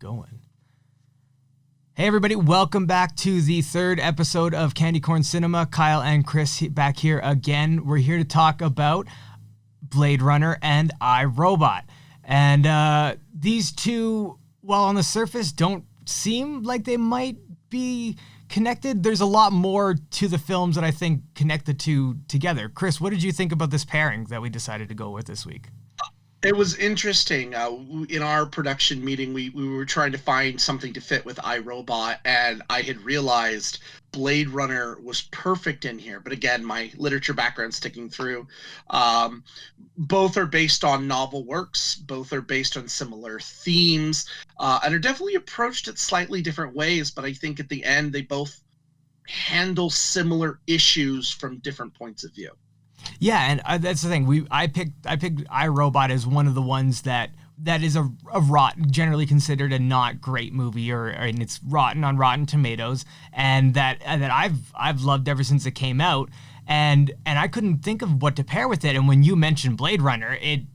going. Hey everybody, welcome back to the third episode of Candy Corn Cinema. Kyle and Chris back here again. We're here to talk about Blade Runner and iRobot. And these two, while on the surface don't seem like they might be connected, there's a lot more to the films that I think connect the two together. Chris, what did you think about this pairing that we decided to go with this week? It was interesting. In our production meeting, we were trying to find something to fit with iRobot, and I had realized Blade Runner was perfect in here. But again, my literature background sticking through. Both are based on novel works. Both are based on similar themes, and are definitely approached it slightly different ways. But I think at the end, they both handle similar issues from different points of view. Yeah, and that's the thing. I picked iRobot as one of the ones that is a generally considered a not great movie, and it's rotten on Rotten Tomatoes, and that I've loved ever since it came out, and I couldn't think of what to pair with it. And when you mentioned Blade Runner, it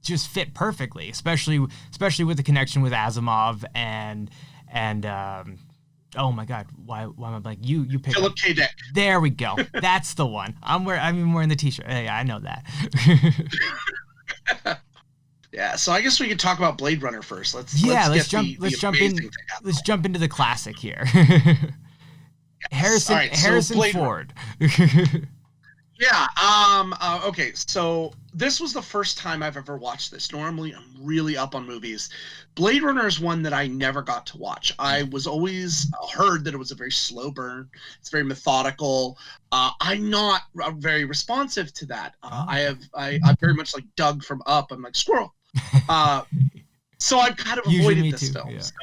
just fit perfectly, especially with the connection with Asimov and oh my God! Why am I like you picked Philip K. Dick. There we go. That's the one. I'm wearing the T-shirt. Yeah, I know that. Yeah, so I guess we could talk about Blade Runner first. Let's jump into the classic here. Yes. Harrison Ford. Yeah. Okay. So this was the first time I've ever watched this. Normally, I'm really up on movies. Blade Runner is one that I never got to watch. I was always heard that it was a very slow burn. It's very methodical. I'm not very responsive to that. I'm very much like Doug from Up. I'm like squirrel. So I've kind of avoided this film. Yeah. So,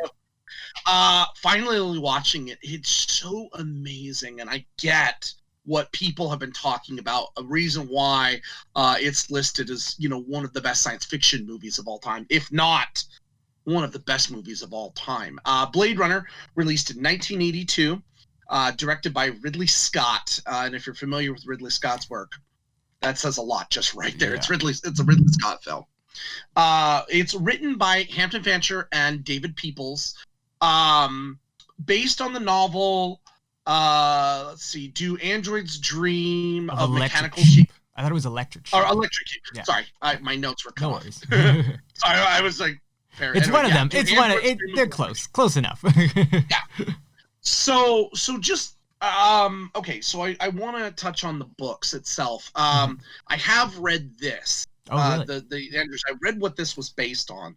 finally watching it, it's so amazing, and I get what people have been talking about, a reason why it's listed as, one of the best science fiction movies of all time, if not one of the best movies of all time. Blade Runner, released in 1982, directed by Ridley Scott. And if you're familiar with Ridley Scott's work, that says a lot just right there. Yeah. It's a Ridley Scott film. It's written by Hampton Fancher and David Peoples, based on the novel. Let's see. Do androids dream of mechanical sheep? I thought it was electric sheep. Or electric sheep. Yeah. Sorry, my notes were cut. No worries. Sorry, I was like, it's one of them. It's one. They're close enough. Yeah. So just okay. So I want to touch on the books itself. I have read this. Oh, really? The Andrews. I read what this was based on.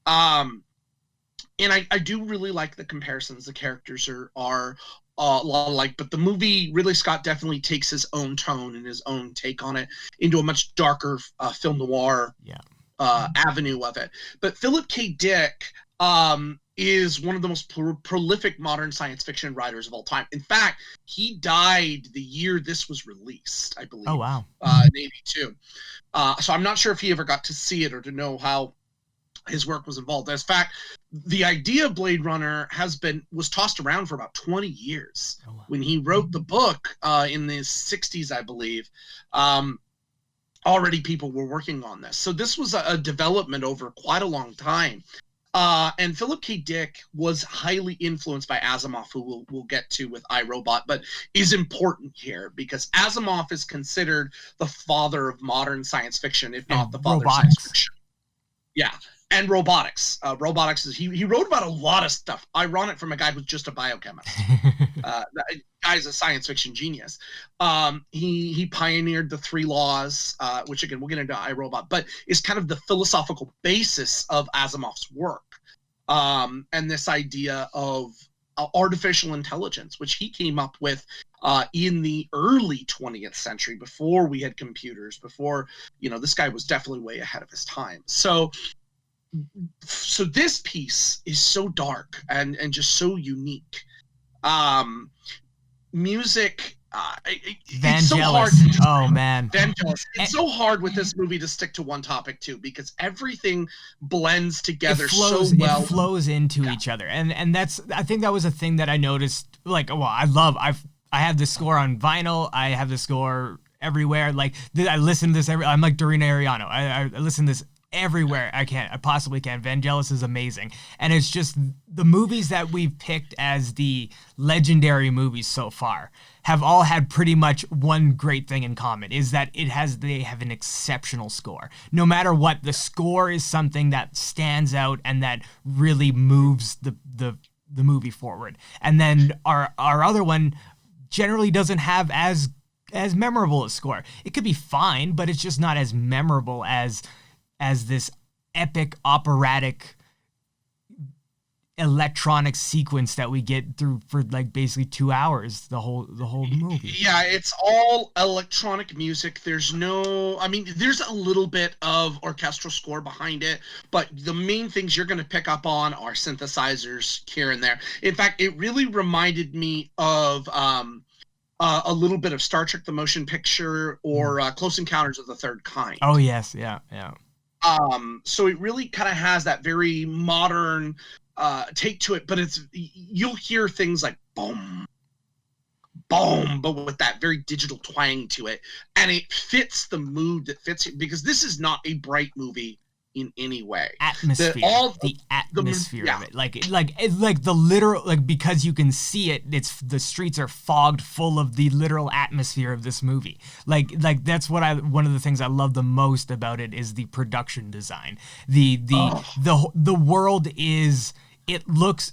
And I do really like the comparisons. The characters are a lot alike, but the movie, Ridley Scott definitely takes his own tone and his own take on it into a much darker film noir avenue of it. But Philip K. Dick is one of the most prolific modern science fiction writers of all time. In fact, he died the year this was released, I believe. Oh, wow. In 82. So I'm not sure if he ever got to see it or to know how his work was involved. As fact, the idea of Blade Runner was tossed around for about 20 years. Oh, wow. When he wrote the book in the 60s, I believe, already people were working on this. So this was a development over quite a long time. And Philip K. Dick was highly influenced by Asimov, who we'll get to with iRobot, but is important here because Asimov is considered the father of modern science fiction, if not the father of science fiction. Yeah. And robotics. Robotics is he wrote about a lot of stuff. Ironic from a guy who's just a biochemist. That guy's a science fiction genius. He pioneered the 3 laws, which again we'll get into iRobot, but is kind of the philosophical basis of Asimov's work. And this idea of artificial intelligence, which he came up with in the early 20th century, before we had computers, before this guy was definitely way ahead of his time. So this piece is so dark and just so unique. Music, it's so hard. Vangelis. It's so hard with this movie to stick to one topic too, because everything blends together so well. It flows into each other, and I think that was a thing that I noticed. Like, well, I have the score on vinyl. I have the score everywhere. Like, I listen to this I'm like Dorina Ariano. I listen to this everywhere I possibly can. Vangelis is amazing. And it's just the movies that we've picked as the legendary movies so far have all had pretty much one great thing in common, is that they have an exceptional score. No matter what, the score is something that stands out and that really moves the movie forward. And then our other one generally doesn't have as memorable a score. It could be fine, but it's just not as memorable as this epic operatic electronic sequence that we get through for like basically 2 hours, the whole movie. Yeah, it's all electronic music. There's there's a little bit of orchestral score behind it, but the main things you're going to pick up on are synthesizers here and there. In fact, it really reminded me of a little bit of Star Trek: The Motion Picture or Close Encounters of the Third Kind. Oh yes, yeah. So it really kind of has that very modern take to it, but you'll hear things like boom, boom, but with that very digital twang to it, and it fits the mood that fits it, because this is not a bright movie in any way. Atmosphere, the atmosphere of it, like the literal, like, because you can see it, the streets are fogged full of the literal atmosphere of this movie. Like that's one of the things I love the most about it is the production design. The world is. It looks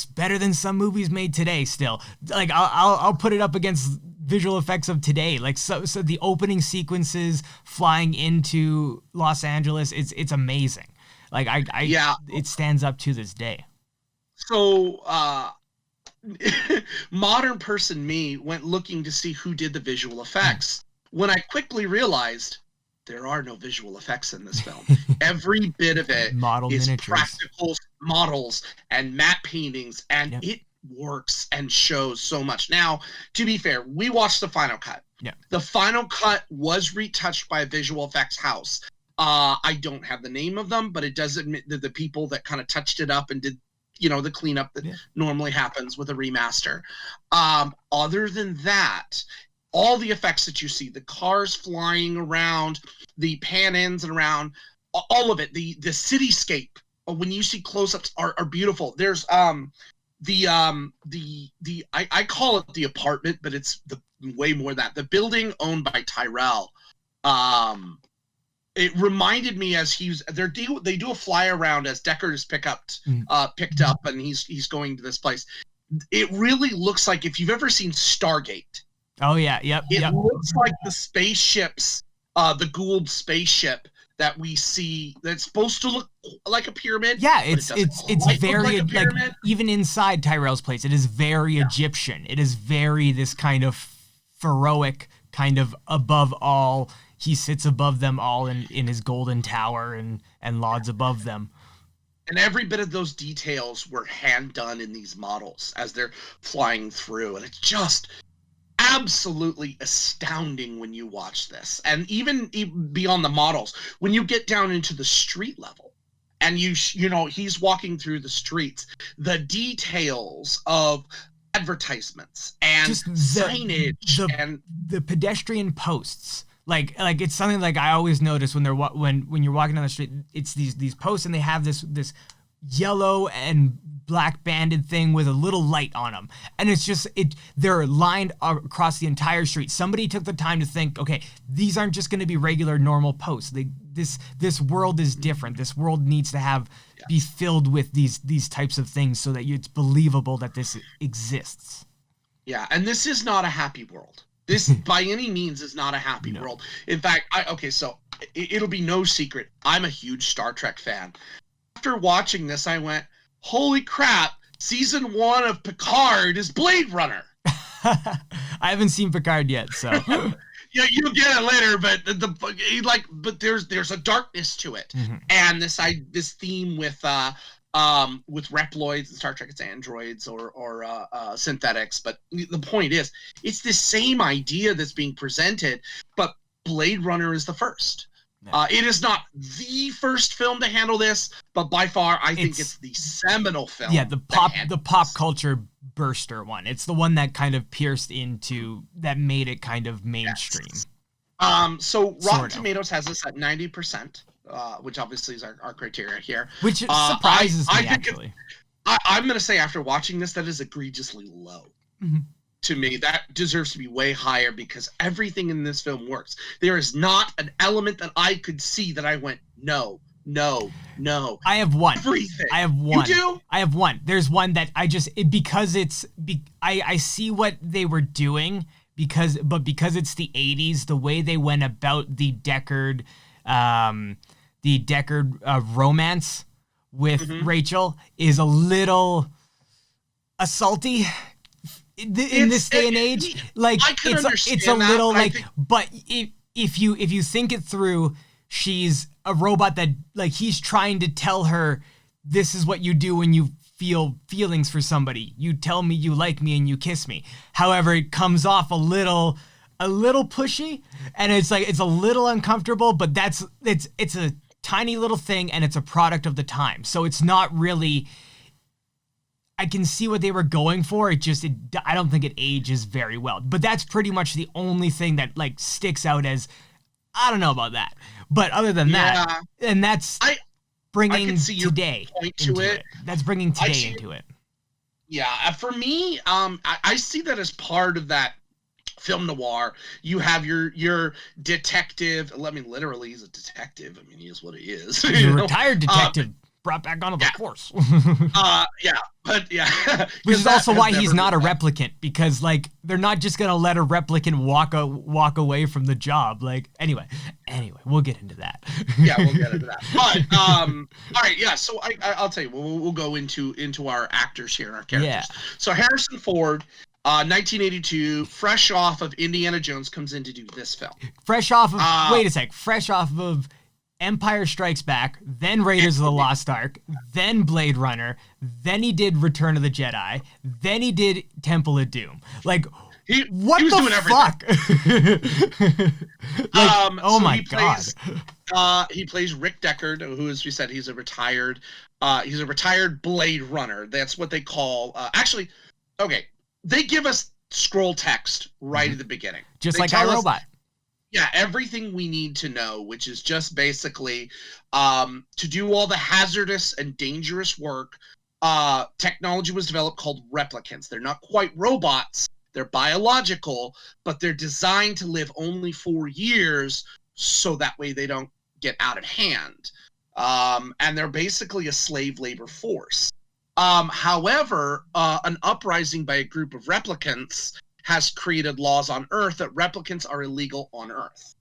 better than some movies made today still. Like I'll put it up against visual effects of today. Like so the opening sequences flying into Los Angeles, it's amazing. Like it stands up to this day. So modern person me went looking to see who did the visual effects when I quickly realized there are no visual effects in this film. Every bit of it is miniatures. Practical models and matte paintings, and it works and shows so much. Now, to be fair, we watched the final cut. Yeah. The final cut was retouched by a visual effects house. I don't have the name of them, but it does admit that the people that kind of touched it up and did, the cleanup that normally happens with a remaster. Other than that, all the effects that you see, the cars flying around, the pan-ins and around, all of it, the cityscape, when you see close-ups are beautiful. There's I call it the apartment, but it's way more than that. The building owned by Tyrell. It reminded me as they do a fly around as Deckard is picked up and he's going to this place. It really looks like if you've ever seen Stargate. Oh yeah, yep. It looks like the spaceships, the Gould spaceship that we see. That's supposed to look like a pyramid. Yeah, it's very like even inside Tyrell's place, it is very Egyptian. It is very this kind of pharaohic, kind of above all. He sits above them all in his golden tower and lauds above them. And every bit of those details were hand done in these models as they're flying through, and it's just absolutely astounding when you watch this. And even beyond the models, when you get down into the street level and he's walking through the streets, the details of advertisements and just signage and the pedestrian posts. Like it's something like I always notice when you're walking down the street, it's these posts and they have this yellow and black banded thing with a little light on them, and they're lined across the entire street. Somebody took the time to think, okay, these aren't just going to be regular normal posts. This world is different. This world needs to be filled with these types of things so that it's believable that this exists. Yeah, and this is not a happy world. This by any means is not a happy world. In fact, so it'll be no secret, I'm a huge Star Trek fan. After watching this, I went, holy crap, season 1 of Picard is Blade Runner. I haven't seen Picard yet, so. Yeah, you'll get it later, but there's a darkness to it. Mm-hmm. And this theme with Reploids and Star Trek, it's androids or synthetics. But the point is, it's the same idea that's being presented, but Blade Runner is the first. It is not the first film to handle this, but by far, I think it's the seminal film. Yeah, the pop culture burster one. It's the one that kind of pierced into, that made it kind of mainstream. Yes. So Rotten Tomatoes has this at 90%. which obviously is our criteria here. Which surprises me, actually. I'm going to say after watching this, that is egregiously low. Mm-hmm. To me, that deserves to be way higher because everything in this film works. There is not an element that I could see that I went, no. I have one. Everything. I have one. You do? I have one. There's one that I see what they were doing because it's the 80s, the way they went about the Deckard romance with Rachel is a little assaulty in this day and age. Like it's a little like, but if you think it through, she's a robot that like he's trying to tell her this is what you do when you feel feelings for somebody. You tell me you like me and you kiss me. However, it comes off a little pushy and it's like it's a little uncomfortable, but it's a tiny little thing and it's a product of the time. So it's not really, I can see what they were going for. I don't think it ages very well. But that's pretty much the only thing that like sticks out as, I don't know about that. But other than that, and that's bringing today into it. That's bringing today into it. Yeah, for me, I see that as part of that film noir. You have your detective. I mean, literally, he's a detective. I mean, he is what he is. He's a retired detective. Brought back onto the force. Which is also why he's not a replicant, because like they're not just gonna let a replicant walk away from the job. Like anyway, we'll get into that. Yeah, we'll get into that. But all right, yeah. So I'll tell you, we'll go into our actors here, our characters. Yeah. So Harrison Ford, 1982, fresh off of Indiana Jones, comes in to do this film. Fresh off of Empire Strikes Back, then Raiders of the Lost Ark, then Blade Runner, then he did Return of the Jedi, then he did Temple of Doom. Like, what the fuck? Oh my god! He plays Rick Deckard, who, as we said, he's a retired Blade Runner. That's what they call. Actually, okay, they give us scroll text right at the beginning, just like iRobot. Yeah, everything we need to know, which is just basically to do all the hazardous and dangerous work. Technology was developed called replicants. They're not quite robots. They're biological, but they're designed to live only 4 years so that way they don't get out of hand. And they're basically a slave labor force. However, an uprising by a group of replicants has created laws on Earth that replicants are illegal on Earth.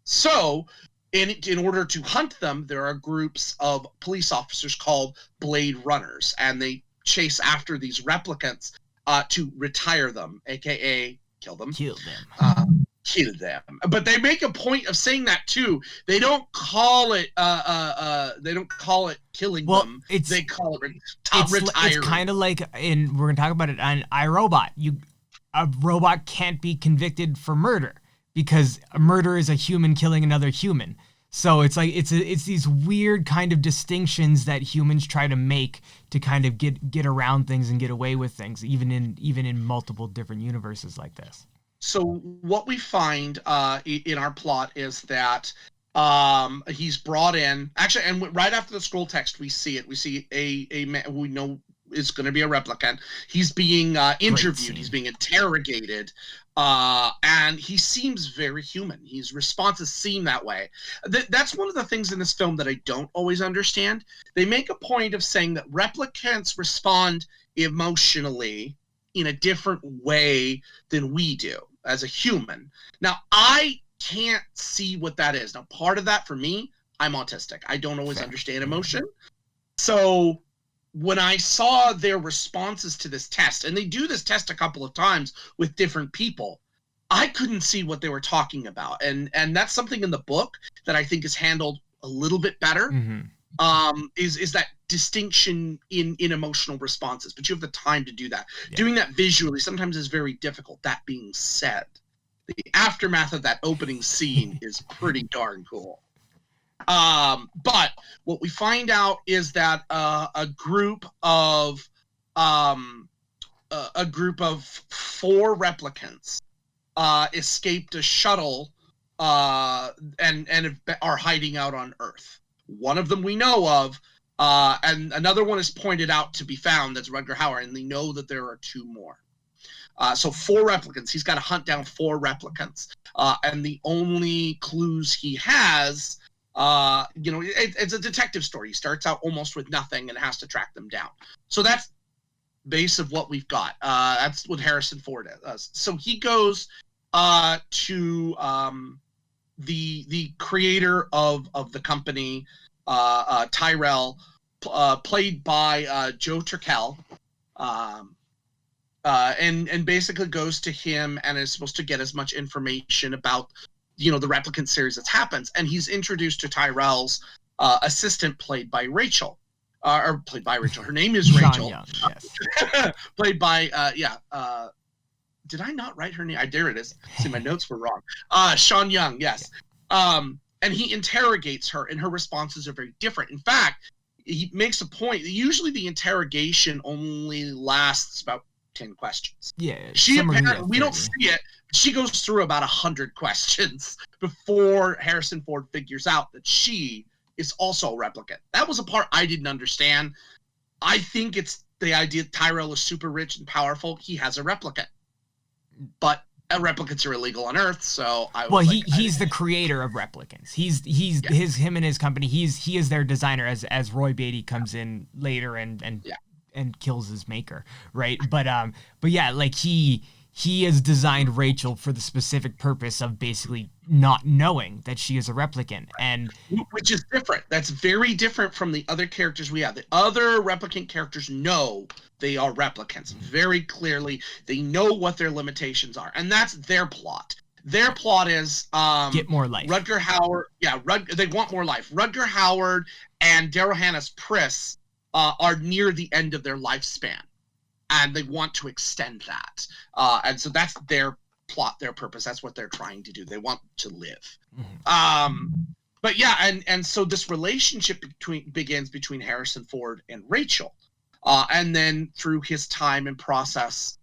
So, in order to hunt them, there are groups of police officers called Blade Runners, and they chase after these replicants to retire them, aka kill them. Kill them. Kill them. But they make a point of saying that too. They don't call it killing them. They call it retiring. It's kind of like we're gonna talk about it on iRobot. A robot can't be convicted for murder because a murder is a human killing another human. So it's like it's these weird kind of distinctions that humans try to make to kind of get around things and get away with things, even in multiple different universes like this. So what we find in our plot is that he's brought in, actually, and right after the scroll text we see it. We see a man we know is going to be a replicant. He's being interviewed. He's being interrogated. And he seems very human. His responses seem that way. That's one of the things in this film that I don't always understand. They make a point of saying that replicants respond emotionally in a different way than we do as a human. Now, I can't see what that is. Now, part of that for me, I'm autistic. I don't always understand emotion. So when I saw their responses to this test, and they do this test a couple of times with different people, I couldn't see what they were talking about. And that's something in the book that I think is handled a little bit better, is that distinction in emotional responses. But you have the time to do that. Yeah. Doing that visually sometimes is very difficult. That being said, the aftermath of that opening scene is pretty darn cool. But what we find out is that a group of 4 replicants escaped a shuttle and are hiding out on Earth. One of them we know of, and another one is pointed out to be found. That's Rutger Hauer, and they know that there are 2 more. So 4 replicants. He's got to hunt down 4 replicants, and the only clues he has, it's a detective story. He starts out almost with nothing and has to track them down. So that's base of what we've got. That's what Harrison Ford does. So he goes to the creator of the company, Tyrell, played by Joe Turkel, and basically goes to him and is supposed to get as much information about the Replicant series that happens. And he's introduced to Tyrell's assistant, played by Rachel. Or played by Rachel. Her name is Rachel. Young, yes. Played by did I not write her name? There it is. See, my notes were wrong. Sean Young, yes. Yeah. And he interrogates her, and her responses are very different. In fact, he makes a point that usually the interrogation only lasts about 10 questions. Yeah. She apparently, we don't see it. She goes through about 100 questions before Harrison Ford figures out that she is also a replicant. That was a part I didn't understand. I think it's the idea that Tyrell is super rich and powerful. He has a replicant, but replicants are illegal on Earth. So he's the creator of replicants. Him and his company. He is their designer as Roy Beatty comes in later and kills his maker, right? But yeah, like he has designed Rachel for the specific purpose of basically not knowing that she is a replicant, and which is different. That's very different from the other characters we have. The other replicant characters know they are replicants very clearly. They know what their limitations are, and that's their plot. Their plot is get more life. Rutger Hauer, they want more life. Rutger Hauer and Daryl Hannah's Priss are near the end of their lifespan, and they want to extend that. And so that's their plot, their purpose. That's what they're trying to do. They want to live. But yeah, and so this relationship begins between Harrison Ford and Rachel. And then through his time and process,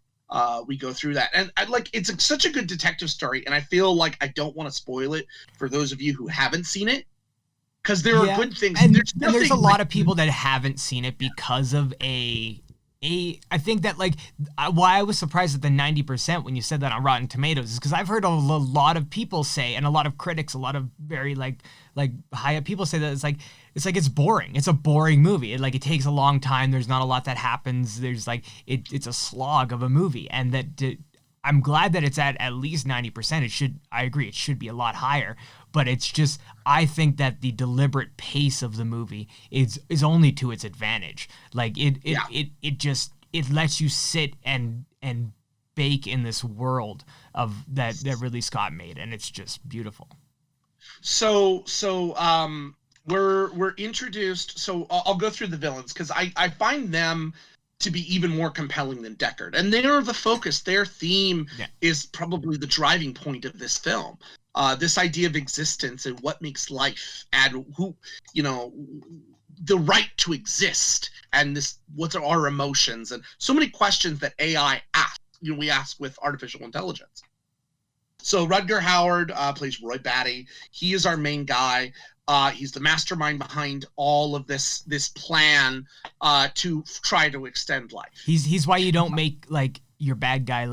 we go through that. And it's such a good detective story, and I feel like I don't want to spoil it for those of you who haven't seen it, because there are good things. And there's a lot of people that haven't seen it because of I think that why I was surprised at the 90% when you said that on Rotten Tomatoes is because I've heard a lot of people say, and a lot of critics, a lot of very like high up people say that it's boring. It's a boring movie. It takes a long time. There's not a lot that happens. There's it's a slog of a movie, and I'm glad that it's at least 90%. I agree, it should be a lot higher, but it's just, I think that the deliberate pace of the movie is only to its advantage. It lets you sit and bake in this world of that Ridley Scott made, and it's just beautiful. So we're introduced. So I'll go through the villains, because I find them to be even more compelling than Deckard. And they're the focus. Their theme is probably the driving point of this film. This idea of existence and what makes life, and who, the right to exist, and what are our emotions, and so many questions that AI asks, we ask with artificial intelligence. So Rutger Hauer plays Roy Batty. He is our main guy. He's the mastermind behind all of this plan to try to extend life. He's why you don't make your bad guy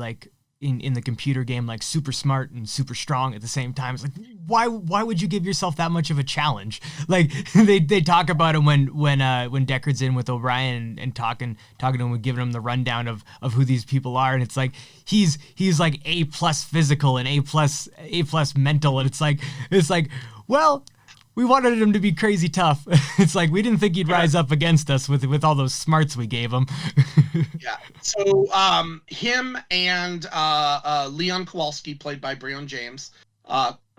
in the computer game super smart and super strong at the same time. It's why would you give yourself that much of a challenge? They talk about him when Deckard's in with O'Brien and talking to him and giving him the rundown of who these people are, and it's he's A+ physical and A+ mental, and it's well, we wanted him to be crazy tough. It's we didn't think he'd rise up against us with all those smarts we gave him. Yeah. So him and Leon Kowalski, played by Breon James.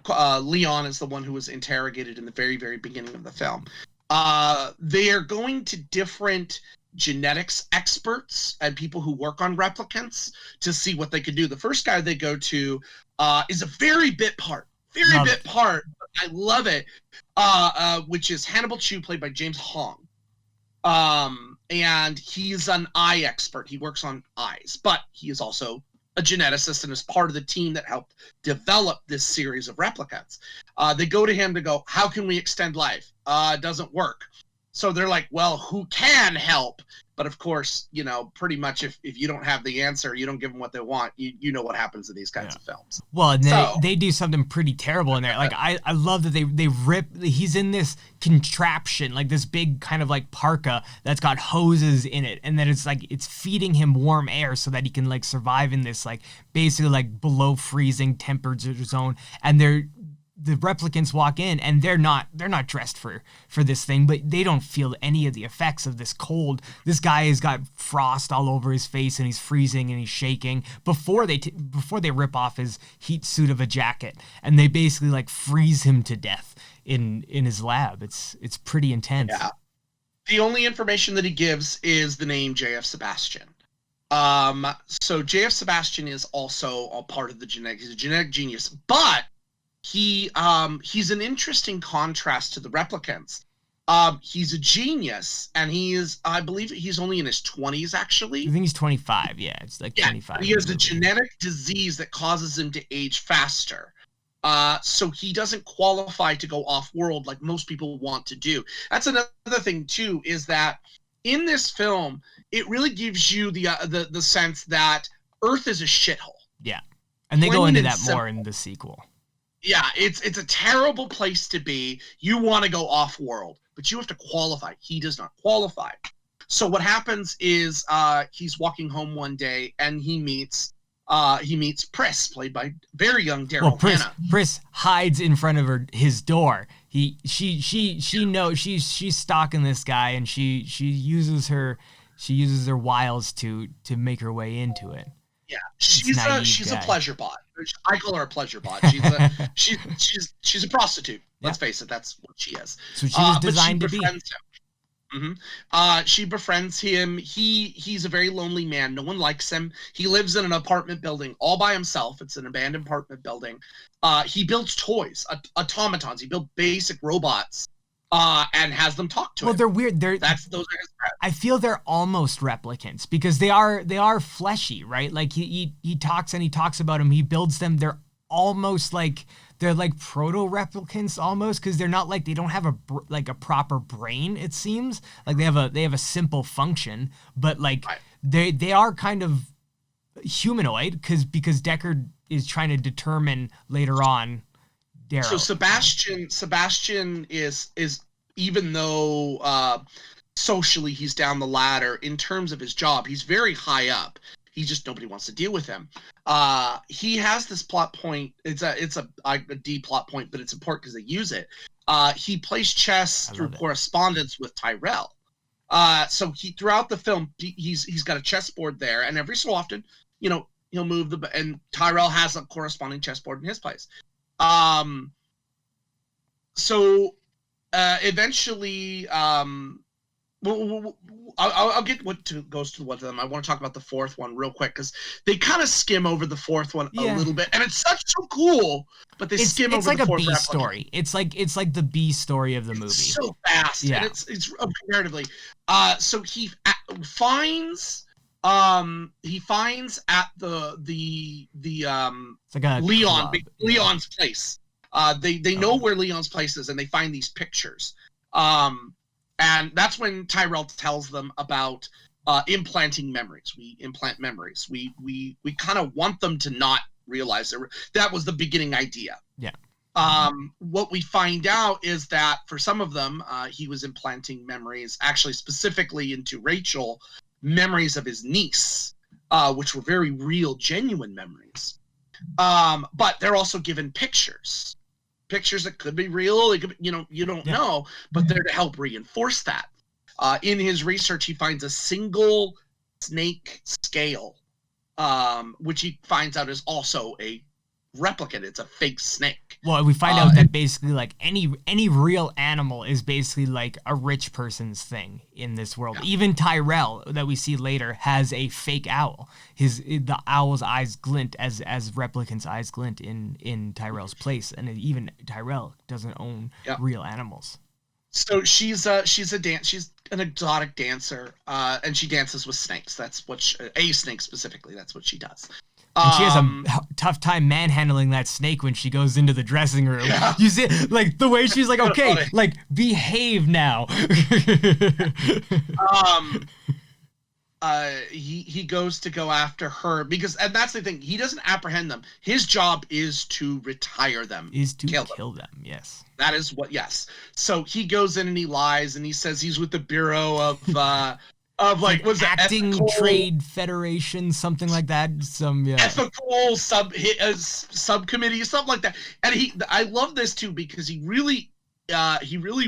Leon is the one who was interrogated in the very, very beginning of the film. They are going to different genetics experts and people who work on replicants to see what they could do. The first guy they go to is a very bit part. I love it. Which is Hannibal Chu, played by James Hong. And he's an eye expert. He works on eyes, but he is also a geneticist and is part of the team that helped develop this series of replicants. They go to him to go, how can we extend life? It doesn't work. So they're like, well, who can help? But of course, pretty much if you don't have the answer, you don't give them what they want, you know what happens in these kinds of films. Well, and they do something pretty terrible in there. Like, I love that they rip, he's in this contraption, like this big kind of like parka that's got hoses in it. And then it's feeding him warm air so that he can like survive in this like basically like below freezing temperature zone. And the replicants walk in and they're not dressed for this thing, but they don't feel any of the effects of this cold. This guy has got frost all over his face and he's freezing and he's shaking before they rip off his heat suit of a jacket, and they basically like freeze him to death in his lab. It's pretty intense. Yeah. The only information that he gives is the name J.F. Sebastian. So J.F. Sebastian is also a part of he's a genetic genius, but he's an interesting contrast to the replicants. He's a genius, and I believe he's only in his 20s, actually. I think he's 25, yeah. It's like 25. He has a genetic disease that causes him to age faster. So he doesn't qualify to go off-world like most people want to do. That's another thing, too, is that in this film, it really gives you the sense that Earth is a shithole. Yeah, and they go into that more in the sequel. Yeah, it's a terrible place to be. You want to go off-world, but you have to qualify. He does not qualify. So what happens is he's walking home one day and he meets Pris, played by very young Daryl Hannah. Pris hides in front of his door. She knows she's stalking this guy, and she uses her wiles to make her way into it. Yeah, she's a pleasure bot. I call her a pleasure bot. She's a prostitute. Let's face it, that's what she is. So she was designed to be. She befriends him. He's a very lonely man. No one likes him. He lives in an apartment building all by himself. It's an abandoned apartment building. He builds toys, automatons. He builds basic robots. And has them talk to him. Well, they're weird. Those are his friends. I feel they're almost replicants because they are fleshy, right? Like he talks about them. He builds them. They're almost like proto replicants almost, because they don't have a proper brain. It seems like they have a simple function, but like they are kind of humanoid because Deckard is trying to determine later on. Daryl. So Sebastian is even though socially he's down the ladder, in terms of his job, he's very high up. Nobody wants to deal with him. He has this plot point. It's a D plot point, but it's important because they use it. He plays chess through correspondence with Tyrell. So throughout the film, he's got a chessboard there, and every so often, he'll move and Tyrell has a corresponding chessboard in his place. So eventually, I'll get goes to one of them. I want to talk about the fourth one real quick because they kind of skim over the fourth one a little bit, and it's so cool. But they skim over the fourth. It's like a B story. It's like the B story of the movie. It's so fast, and it's comparatively. So he finds. He finds at the it's like Leon's place. They know where Leon's place is, and they find these pictures. And that's when Tyrell tells them about implanting memories. We implant memories. We kind of want them to not realize that was the beginning idea. Yeah. What we find out is that for some of them, he was implanting memories, actually specifically into Rachel, memories of his niece, which were very real, genuine memories. But they're also given pictures that could be real. It could, you don't know, but they're to help reinforce that. In his research, he finds a single snake scale, which he finds out is also a replicant. It's a fake snake. Well, we find out that basically like any real animal is basically like a rich person's thing in this world. Yeah. Even Tyrell that we see later has a fake owl. The owl's eyes glint as replicants' eyes glint in Tyrell's place, and even Tyrell doesn't own real animals. So she's an exotic dancer, and she dances with snakes. That's what a snake specifically. That's what she does. And she has a tough time manhandling that snake when she goes into the dressing room. Yeah. You see, like, the way she's like, okay, funny. like, behave now. He goes to go after her and that's the thing. He doesn't apprehend them. His job is to retire them. Is to kill them. Yes. That is what. Yes. So he goes in and he lies and he says he's with the Bureau of like was acting trade federation, something like that. Ethical subcommittee, something like that. And I love this too because he really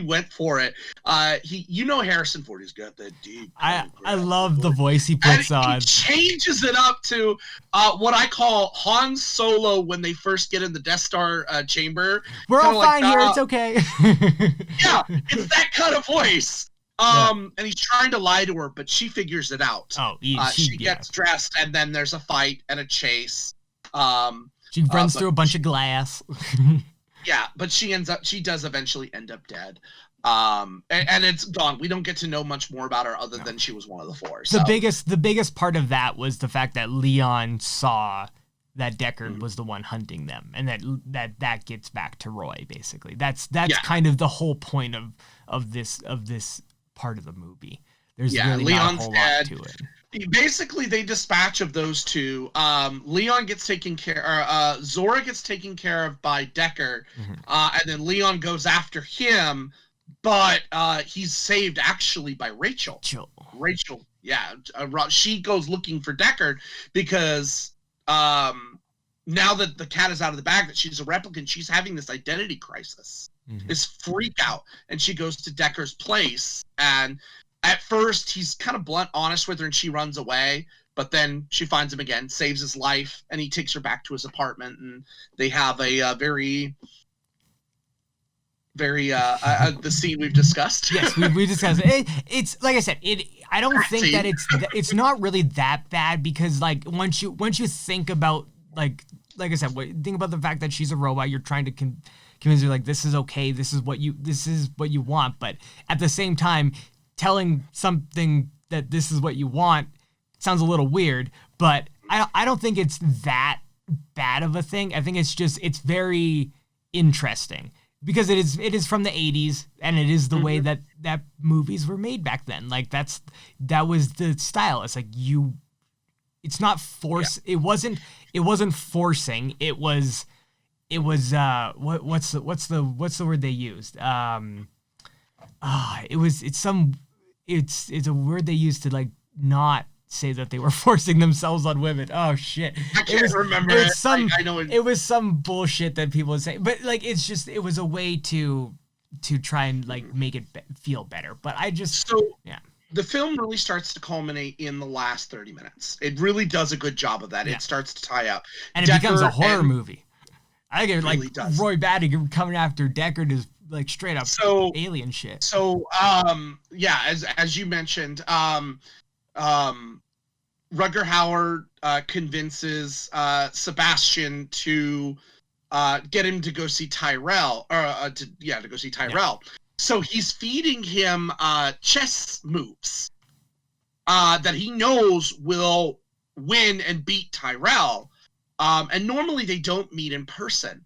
went for it. Harrison Ford, he's got that deep. I love the voice he puts on. He changes it up to what I call Han Solo when they first get in the Death Star chamber. We're all fine here. It's okay. Yeah, it's that kind of voice. And he's trying to lie to her, but she figures it out. She gets dressed, and then there's a fight and a chase. She runs through a bunch of glass. Yeah, but she does eventually end up dead. And it's gone. We don't get to know much more about her other than she was one of the four. So. The biggest part of that was the fact that Leon saw that Deckard was the one hunting them, and that gets back to Roy. Basically, that's kind of the whole point of this part of the movie. There's really not a whole lot to it. Basically, they dispatch of those two. Leon gets taken care. Zora gets taken care of by Deckard, and then Leon goes after him, but he's saved actually by Rachel. Rachel, yeah. She goes looking for Deckard because now that the cat is out of the bag, that she's a replicant, she's having this identity crisis, this freak out, and she goes to Deckard's place and. At first, he's kind of blunt, honest with her, and she runs away. But then she finds him again, saves his life, and he takes her back to his apartment, and they have a very the scene we've discussed. Yes, we discussed it. It's like I said, I don't think that it's not really that bad because like once you think about like I said, think about the fact that she's a robot, you're trying to convince her like this is okay, this is what you want, but at the same time. Telling something that this is what you want sounds a little weird, but I don't think it's that bad of a thing. I think it's very interesting because it is from the 80s and it is the way that movies were made back then. Like that was the style. It's like it's not force. Yeah. It wasn't forcing. It was what's the word they used? It's a word they used to like not say that they were forcing themselves on women. Oh shit. I can't remember it. I know it was some bullshit that people would say. But like it was a way to try and like make it feel better. But the film really starts to culminate in the last 30 minutes. It really does a good job of that. Yeah. It starts to tie up. And it becomes a horror movie. I think really does. Roy Batty coming after Deckard is like straight up alien shit. So as you mentioned, Rutger Hauer convinces Sebastian to get him to go see Tyrell, to go see Tyrell. Yeah. So he's feeding him chess moves that he knows will win and beat Tyrell. And normally they don't meet in person.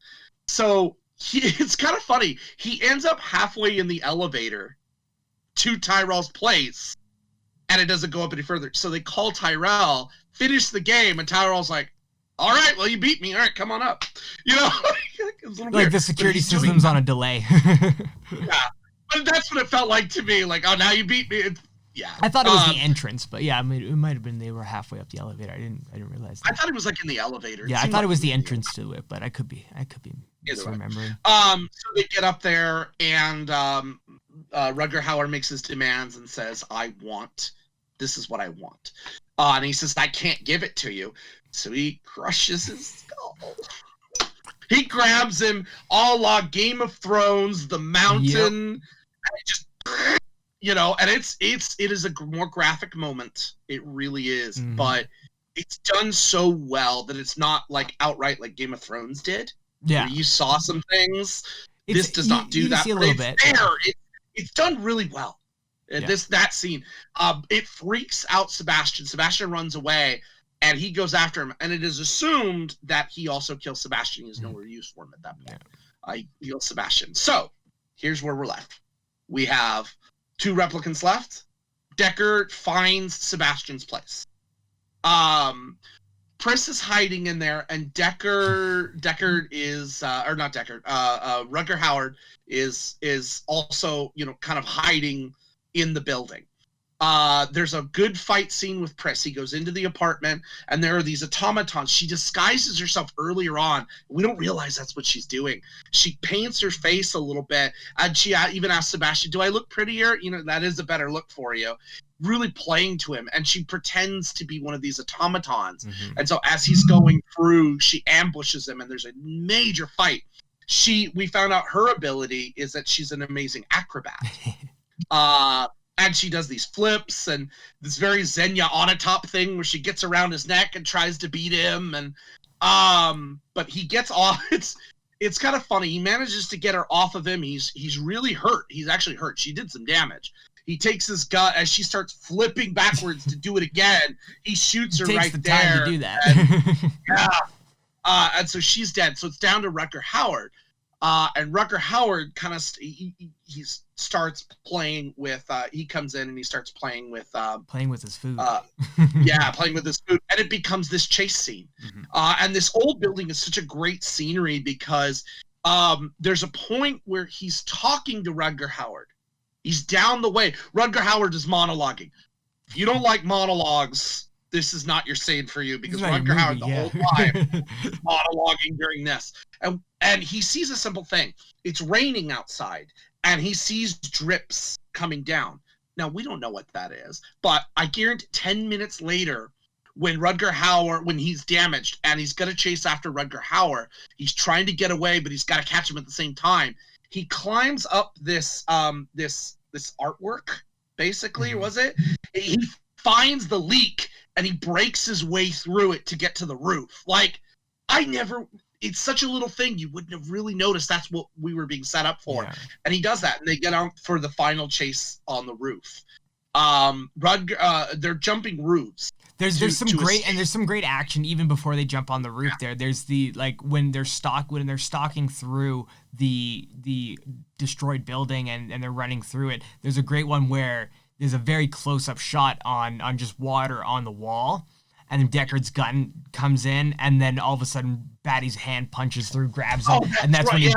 So it's kind of funny. He ends up halfway in the elevator to Tyrell's place, and it doesn't go up any further. So they call Tyrell, finish the game, and Tyrell's like, all right, well, you beat me. All right, come on up. You know? It's like weird. The security system's on a delay. Yeah. But that's what it felt like to me. Like, oh, now you beat me. Yeah. I thought it was the entrance, but yeah, I mean, it might have been they were halfway up the elevator. I didn't realize that. I thought it was like in the elevator. Yeah, I thought it was the entrance to it, but I could be misremembering. So they get up there and Rutger Hauer makes his demands and says, this is what I want. And he says, I can't give it to you. So he crushes his skull. He grabs him a la Game of Thrones, the mountain, and it just and it is a more graphic moment. It really is, but it's done so well that it's not like outright like Game of Thrones did. Yeah, where you saw some things. This does not do that. See a little bit. It's done really well. Yeah. That scene, it freaks out Sebastian. Sebastian runs away, and he goes after him, and it is assumed that he also kills Sebastian. He's nowhere use for him at that point. He kills Sebastian. So here's where we're left. We have 2 replicants left. Deckard finds Sebastian's place. Pris is hiding in there, and Deckard is or not Deckard. Rutger Hauer is also, you know, kind of hiding in the building. There's a good fight scene with Pris. He goes into the apartment, and there are these automatons. She disguises herself earlier on. We don't realize that's what she's doing. She paints her face a little bit, and she even asks Sebastian, "Do I look prettier? You know, that is a better look for you." Really playing to him, and she pretends to be one of these automatons. And so as he's going through, she ambushes him, and there's a major fight. We found out her ability is that she's an amazing acrobat. And she does these flips and this very Xenia Onatopp thing where she gets around his neck and tries to beat him. And but he gets off. It's kind of funny. He manages to get her off of him. He's really hurt. He's actually hurt. She did some damage. He takes his gun as she starts flipping backwards to do it again. He shoots her right there. Takes the time to do that. And so she's dead. So it's down to Rutger Hauer. And Rutger Hauer kind of he starts playing with. He comes in and he starts playing with his food. Playing with his food, and it becomes this chase scene. And this old building is such a great scenery because there's a point where he's talking to Rutger Hauer. He's down the way. Rutger Hauer is monologuing. If you don't like monologues, this is not your scene for you, because Rutger Hauer the whole time is monologuing during this. And he sees a simple thing. It's raining outside, and he sees drips coming down. Now, we don't know what that is, but I guarantee 10 minutes later, when Rutger Hauer, when he's damaged, and he's going to chase after Rutger Hauer, he's trying to get away, but he's got to catch him at the same time. He climbs up this artwork, basically, was it? He finds the leak, and he breaks his way through it to get to the roof. Like, it's such a little thing, you wouldn't have really noticed that's what we were being set up for. Yeah. And he does that, and they get out for the final chase on the roof. They're jumping roofs. There's some great action even before they jump on the roof. Yeah. There's when they're stalking through the destroyed building and they're running through it. There's a great one where there's a very close up shot on just water on the wall, and then Deckard's gun comes in, and then all of a sudden Batty's hand punches through, grabs him, and that's when he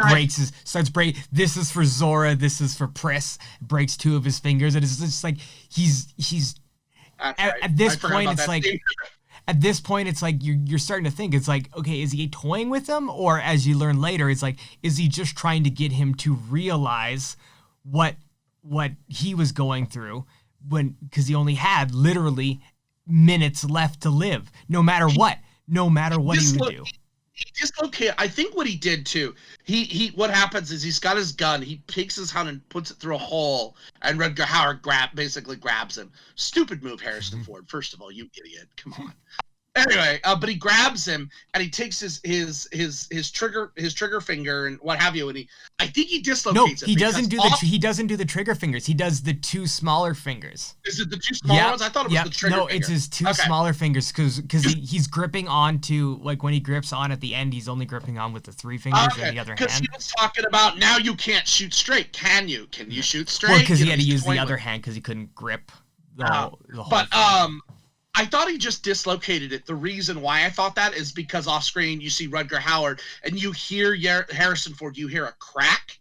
starts breaking. This is for Zora, this is for Pris. Breaks 2 of his fingers, and it's just like he's. At this point, it's like you're starting to think, it's like, okay, is he toying with him, or as you learn later, it's like, is he just trying to get him to realize what he was going through, because he only had literally minutes left to live, no matter what he would do. He dislocated. I think what he did too. What happens is he's got his gun. He takes his gun and puts it through a hole, and Rutger Hauer basically grabs him. Stupid move, Harrison Ford. First of all, you idiot. Come on. Anyway, but he grabs him, and he takes his trigger finger and what have you, and I think he dislocates it. He doesn't do the trigger fingers. He does the 2 smaller fingers. Is it the 2 smaller ones? I thought it was the trigger finger. No, it's his 2 smaller fingers, because he's gripping onto, like, when he grips on at the end, he's only gripping on with the 3 fingers in the other hand. Because he was talking about, now you can't shoot straight, can you? Can you shoot straight? Well, because he had to use the other hand because he couldn't grip the whole thing. I thought he just dislocated it. The reason why I thought that is because off screen you see Rutger Hauer and you hear Harrison Ford. You hear a crack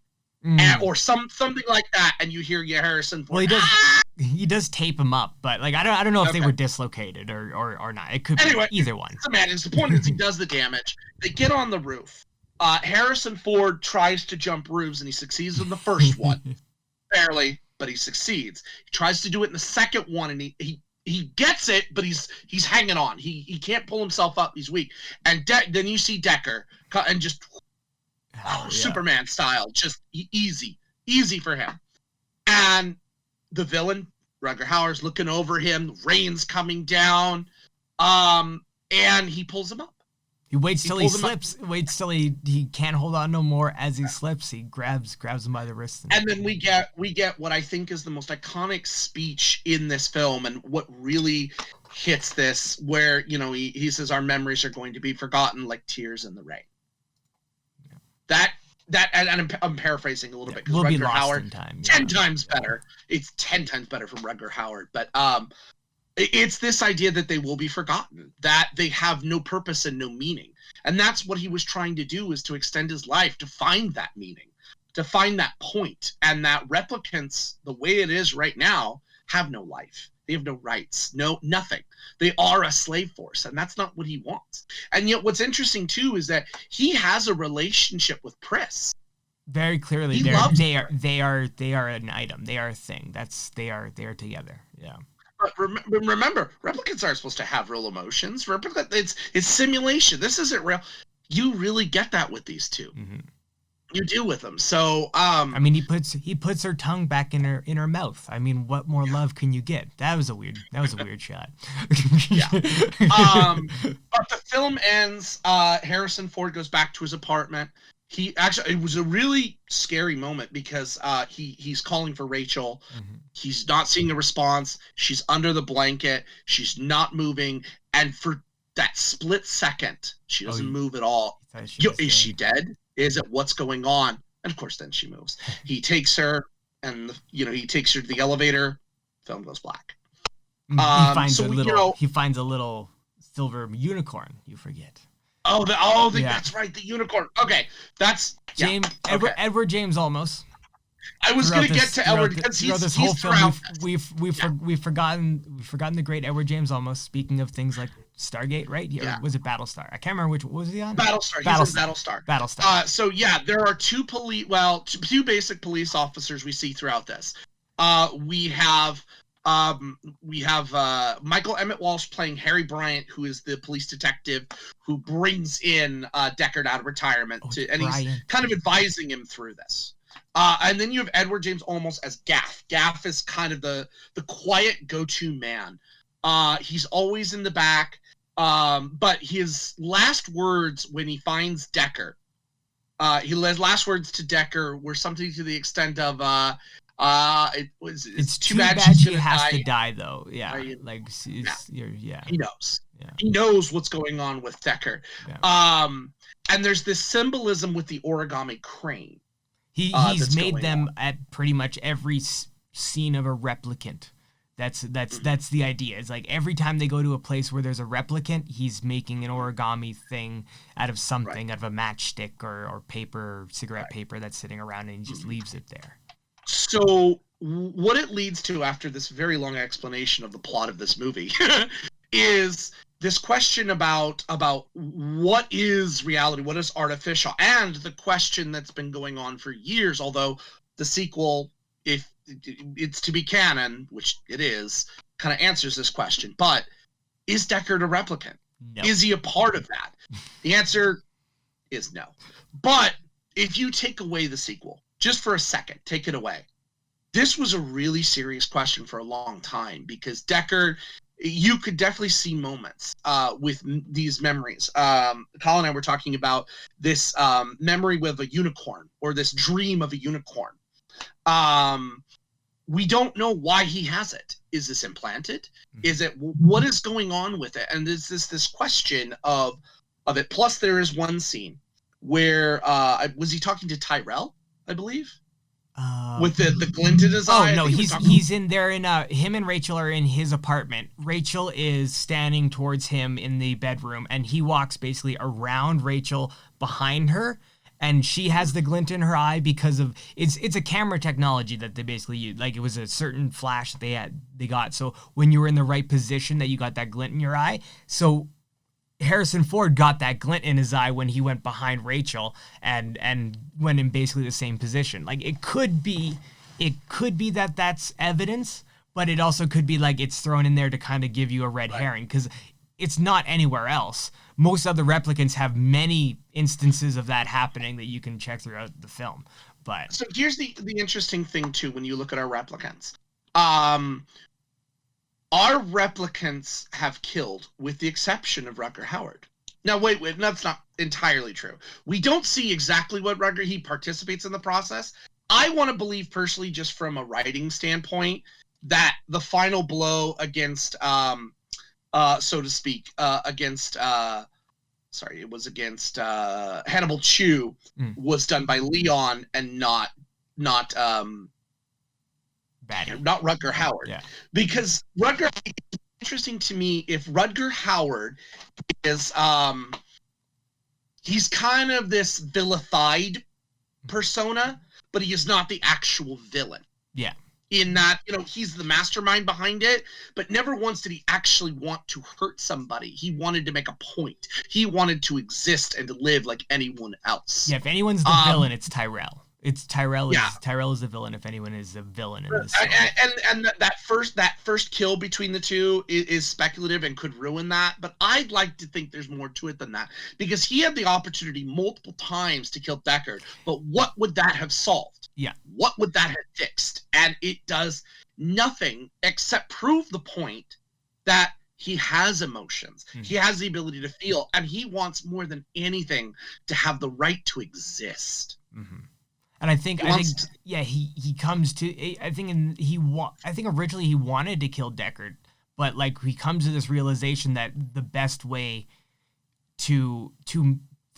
or something like that, and you hear Harrison Ford. Well, he does tape him up, but like I don't know if they were dislocated or not. It could be either one. The point is he does the damage. They get on the roof. Harrison Ford tries to jump roofs, and he succeeds in the first one, barely, but he succeeds. He tries to do it in the second one, and he gets it, but he's hanging on. He can't pull himself up. He's weak. And then you see Deckard and just Superman style, just easy for him. And the villain, Rutger Hauer's looking over him. Rain's coming down, and he pulls him up. He waits till he slips. Waits till he can't hold on no more. As he slips, he grabs him by the wrist. And then we get what I think is the most iconic speech in this film, and what really hits this where, he says our memories are going to be forgotten like tears in the rain. Yeah. That and I'm paraphrasing a little bit because Rutger Hauer in time. 10 times better. It's 10 times better from Rutger Hauer, but it's this idea that they will be forgotten, that they have no purpose and no meaning. And that's what he was trying to do, is to extend his life to find that meaning, to find that point. And that replicants, the way it is right now, have no life. They have no rights, nothing. They are a slave force, and that's not what he wants. And yet what's interesting too is that he has a relationship with Pris. Very clearly, they are an item. They are a thing. They are together. Yeah. But remember, replicants aren't supposed to have real emotions. It's simulation. This isn't real. You really get that with these two. Mm-hmm. You do with them. So I mean, he puts her tongue back in her mouth. I mean, what more love can you get? That was a weird shot. Yeah. But the film ends. Harrison Ford goes back to his apartment. It was a really scary moment because he's calling for Rachel. Mm-hmm. He's not seeing a response. She's under the blanket. She's not moving. And for that split second, she doesn't move at all. Is she dead? Is it what's going on? And of course, then she moves. He takes her, and he takes her to the elevator. Film goes black. He finds a little silver unicorn. You forget. That's right, the unicorn. Okay, that's Edward James Olmos. I was going to get to Edward because throughout this whole film. We've forgotten the great Edward James Olmos. Speaking of things like Stargate, right? Or was it Battlestar? I can't remember what was he on? Battlestar. Battlestar. So there are two basic police officers we see throughout this. We have Michael Emmett Walsh playing Harry Bryant, who is the police detective who brings in Deckard out of retirement and he's kind of advising him through this. And then you have Edward James Olmos as Gaff. Gaff is kind of the quiet go-to man. He's always in the back, but his last words when he finds Deckard, his last words to Deckard were something to the extent of, it's too bad she has to die, though. Yeah, He knows. Yeah. He knows what's going on with Deckard. Yeah. And there's this symbolism with the origami crane. He's made them at pretty much every scene of a replicant. That's the idea. It's like every time they go to a place where there's a replicant, he's making an origami thing out of something, out of a matchstick or paper, cigarette paper that's sitting around, and he just leaves it there. So what it leads to after this very long explanation of the plot of this movie is this question about what is reality, what is artificial, and the question that's been going on for years, although the sequel, if it's to be canon, which it is, kind of answers this question. But is Deckard a replicant? No. Is he a part of that? The answer is no. But if you take away the sequel, just for a second, take it away. This was a really serious question for a long time because Deckard, you could definitely see moments with these memories. Colin and I were talking about this memory with a unicorn, or this dream of a unicorn. We don't know why he has it. Is this implanted? Is it, what is going on with it? And there's this question of it. Plus, there is one scene where was he talking to Tyrell, I believe? With the glint in his eye. Oh no, he's in there. Him and Rachel are in his apartment. Rachel is standing towards him in the bedroom, and he walks basically around Rachel behind her, and she has the glint in her eye because of it's a camera technology that they basically used. Like, it was a certain flash that they got. So when you were in the right position, that you got that glint in your eye. So Harrison Ford got that glint in his eye when he went behind Rachel and went in basically the same position. Like, it could be that that's evidence, but it also could be like it's thrown in there to kind of give you a red herring, because it's not anywhere else. Most other replicants have many instances of that happening that you can check throughout the film. But so here's the interesting thing too when you look at our replicants. Our replicants have killed, with the exception of Rutger Hauer. Now, wait, that's not entirely true. We don't see exactly what Rutger, he participates in the process. I want to believe personally, just from a writing standpoint, that the final blow against so to speak, against it was against Hannibal Chew, was done by Leon and not Rutger Howard. Yeah. Because Rutger, it's interesting to me if Rutger Howard is he's kind of this vilified persona, but he is not the actual villain. Yeah. In that, he's the mastermind behind it, but never once did he actually want to hurt somebody. He wanted to make a point. He wanted to exist and to live like anyone else. Yeah, if anyone's the villain, it's Tyrell. Tyrell is the villain if anyone is a villain in this film. And that first kill between the two is speculative and could ruin that, but I'd like to think there's more to it than that, because he had the opportunity multiple times to kill Deckard, but what would that have solved? Yeah. What would that have fixed? And it does nothing except prove the point that he has emotions. Mm-hmm. He has the ability to feel, and he wants more than anything to have the right to exist. Mm-hmm. And I think he comes to, I think originally he wanted to kill Deckard, but like he comes to this realization that the best way for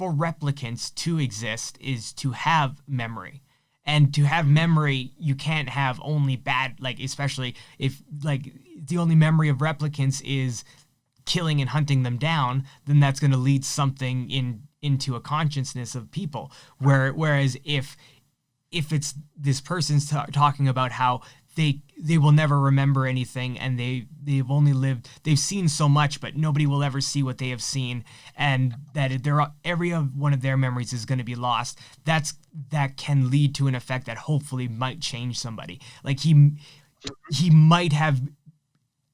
replicants to exist is to have memory. And to have memory, you can't have only bad, like especially if like the only memory of replicants is killing and hunting them down, then that's going to lead something into a consciousness of people. Whereas if it's this person's talking about how they will never remember anything, and they've seen so much, but nobody will ever see what they have seen, and that every one of their memories is going to be lost. That can lead to an effect that hopefully might change somebody. Like he might have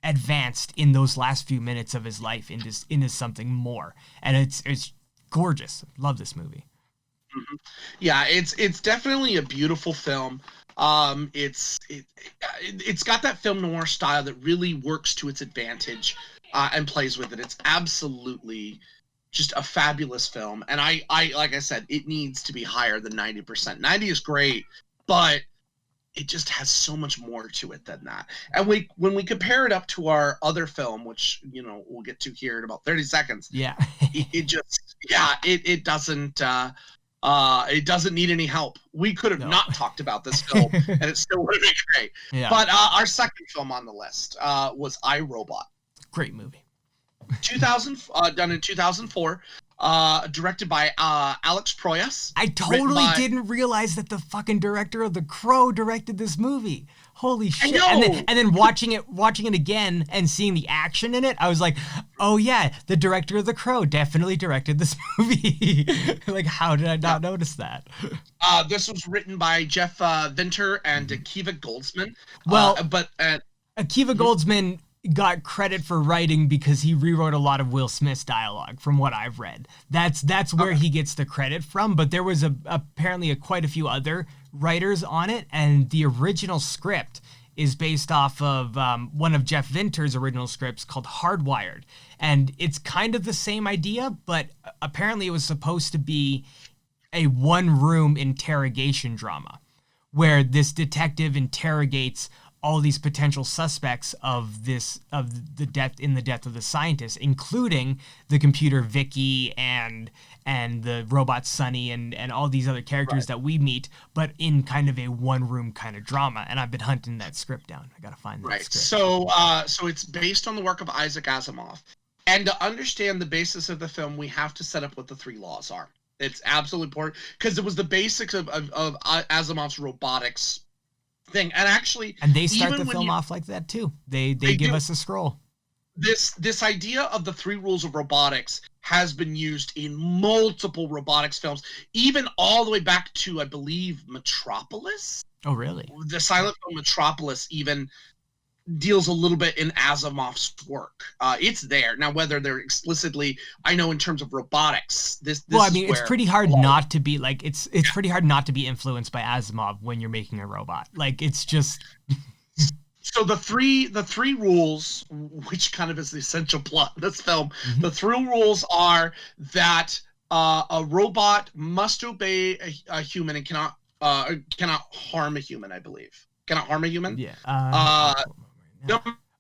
advanced in those last few minutes of his life into something more, and it's gorgeous. Love this movie. Mm-hmm. Yeah, it's definitely a beautiful film. It's got that film noir style that really works to its advantage, and plays with it. It's absolutely just a fabulous film. And I like I said, it needs to be higher than 90%. 90 is great, but it just has so much more to it than that. And when we compare it up to our other film, which we'll get to here in about 30 seconds. Yeah. It doesn't need any help. We could have not talked about this film, and it still would have been great. Yeah. But our second film on the list was I, Robot. Great movie. 2000, done in 2004, directed by Alex Proyas. I totally didn't realize that the fucking director of The Crow directed this movie. Holy shit. And then watching it again and seeing the action in it, I was like, oh yeah, the director of The Crow definitely directed this movie. Like, how did I not notice that? This was written by Jeff Vinter and Akiva Goldsman. Akiva Goldsman got credit for writing because he rewrote a lot of Will Smith's dialogue, from what I've read. That's where he gets the credit from, but there was apparently quite a few other writers on it, and the original script is based off of one of Jeff Vinter's original scripts called Hardwired, and it's kind of the same idea, but apparently it was supposed to be a one-room interrogation drama where this detective interrogates all these potential suspects of the death of the scientist, including the computer Vicky and the robot Sonny and all these other characters that we meet, but in kind of a one-room kind of drama. And I've been hunting that script down. I gotta find that script. So it's based on the work of Isaac Asimov. And to understand the basis of the film, we have to set up what the three laws are. It's absolutely important, because it was the basics of Asimov's robotics thing. And actually, they start the film off like that too. They give us a scroll. This idea of the three rules of robotics has been used in multiple robotics films, even all the way back to, I believe, Metropolis. Oh, really? The silent film Metropolis even deals a little bit in Asimov's work. It's there. Now, whether they're explicitly, I know in terms of robotics, it's pretty hard not to be like, it's pretty hard not to be influenced by Asimov when you're making a robot. Like, it's just... So the three rules, which kind of is the essential plot of this film, the three rules are that a robot must obey a human and cannot harm a human, I believe. Cannot harm a human? Yeah.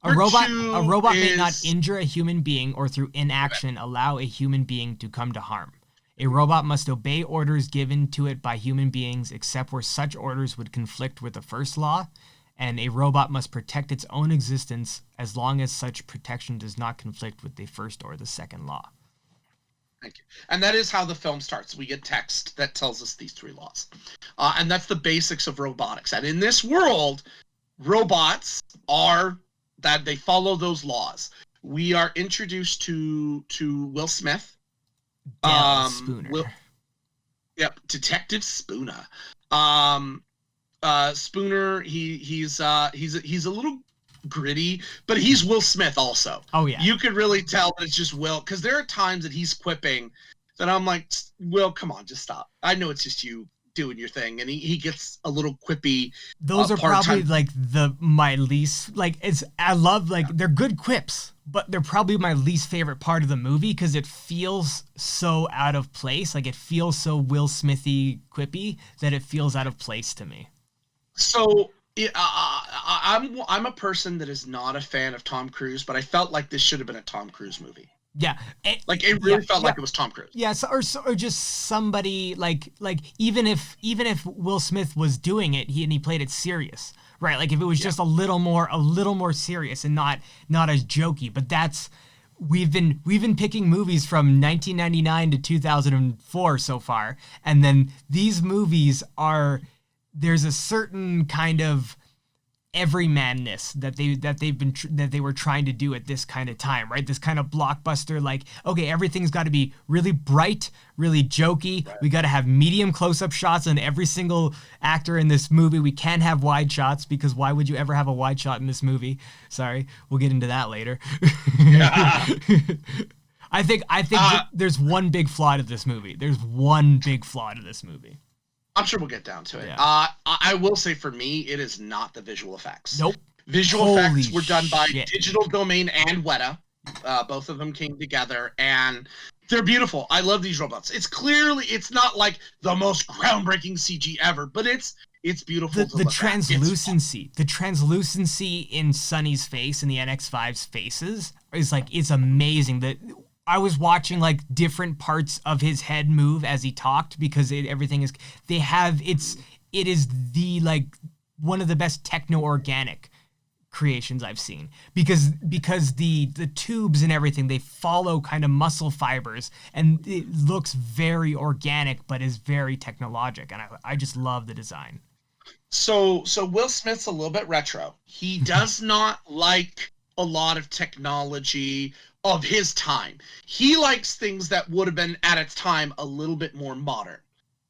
A robot may not injure a human being or through inaction allow a human being to come to harm. A robot must obey orders given to it by human beings except where such orders would conflict with the first law, and a robot must protect its own existence as long as such protection does not conflict with the first or the second law. Thank you. And that is how the film starts. We get text that tells us these 3 laws. And that's the basics of robotics. And in this world, robots are that they follow those laws. We are introduced to Will Smith. Spooner. Detective Spooner. Spooner, he's a little gritty, but he's Will Smith also. Oh yeah. You could really tell that it's just Will, because there are times that he's quipping that I'm like, Will, come on, just stop. I know it's just you doing your thing, and he gets a little quippy. Those are probably like my least, like, I love, like, they're good quips, but they're probably my least favorite part of the movie because it feels so out of place. Like, it feels so Will Smithy quippy that it feels out of place to me. So I'm a person that is not a fan of Tom Cruise, but I felt like this should have been a Tom Cruise movie. Yeah, it really felt like it was Tom Cruise. Yeah, or just somebody like even if Will Smith was doing it, he played it serious, right? Like if it was just a little more serious and not as jokey. But that's we've been picking movies from 1999 to 2004 so far, and then these movies there's a certain kind of everymanness that they were trying to do at this kind of time, right? This kind of blockbuster, like, okay, everything's got to be really bright, really jokey. Right. We got to have medium close-up shots on every single actor in this movie. We can't have wide shots because why would you ever have a wide shot in this movie? Sorry, we'll get into that later. Yeah. I think there's one big flaw to this movie. I'm sure we'll get down to it. Yeah. I will say for me, it is not the visual effects. Nope. Visual effects were done by Digital Domain and Weta. Both of them came together, and they're beautiful. I love these robots. It's not like the most groundbreaking CG ever, but it's beautiful. The translucency in Sonny's face and the NX5's faces is like, it's amazing. I was watching like different parts of his head move as he talked because it is the like one of the best techno-organic creations I've seen because the tubes and everything, they follow kind of muscle fibers and it looks very organic but is very technologic, and I just love the design. So Will Smith's a little bit retro. He does not like a lot of technology of his time. He likes things that would have been at its time a little bit more modern.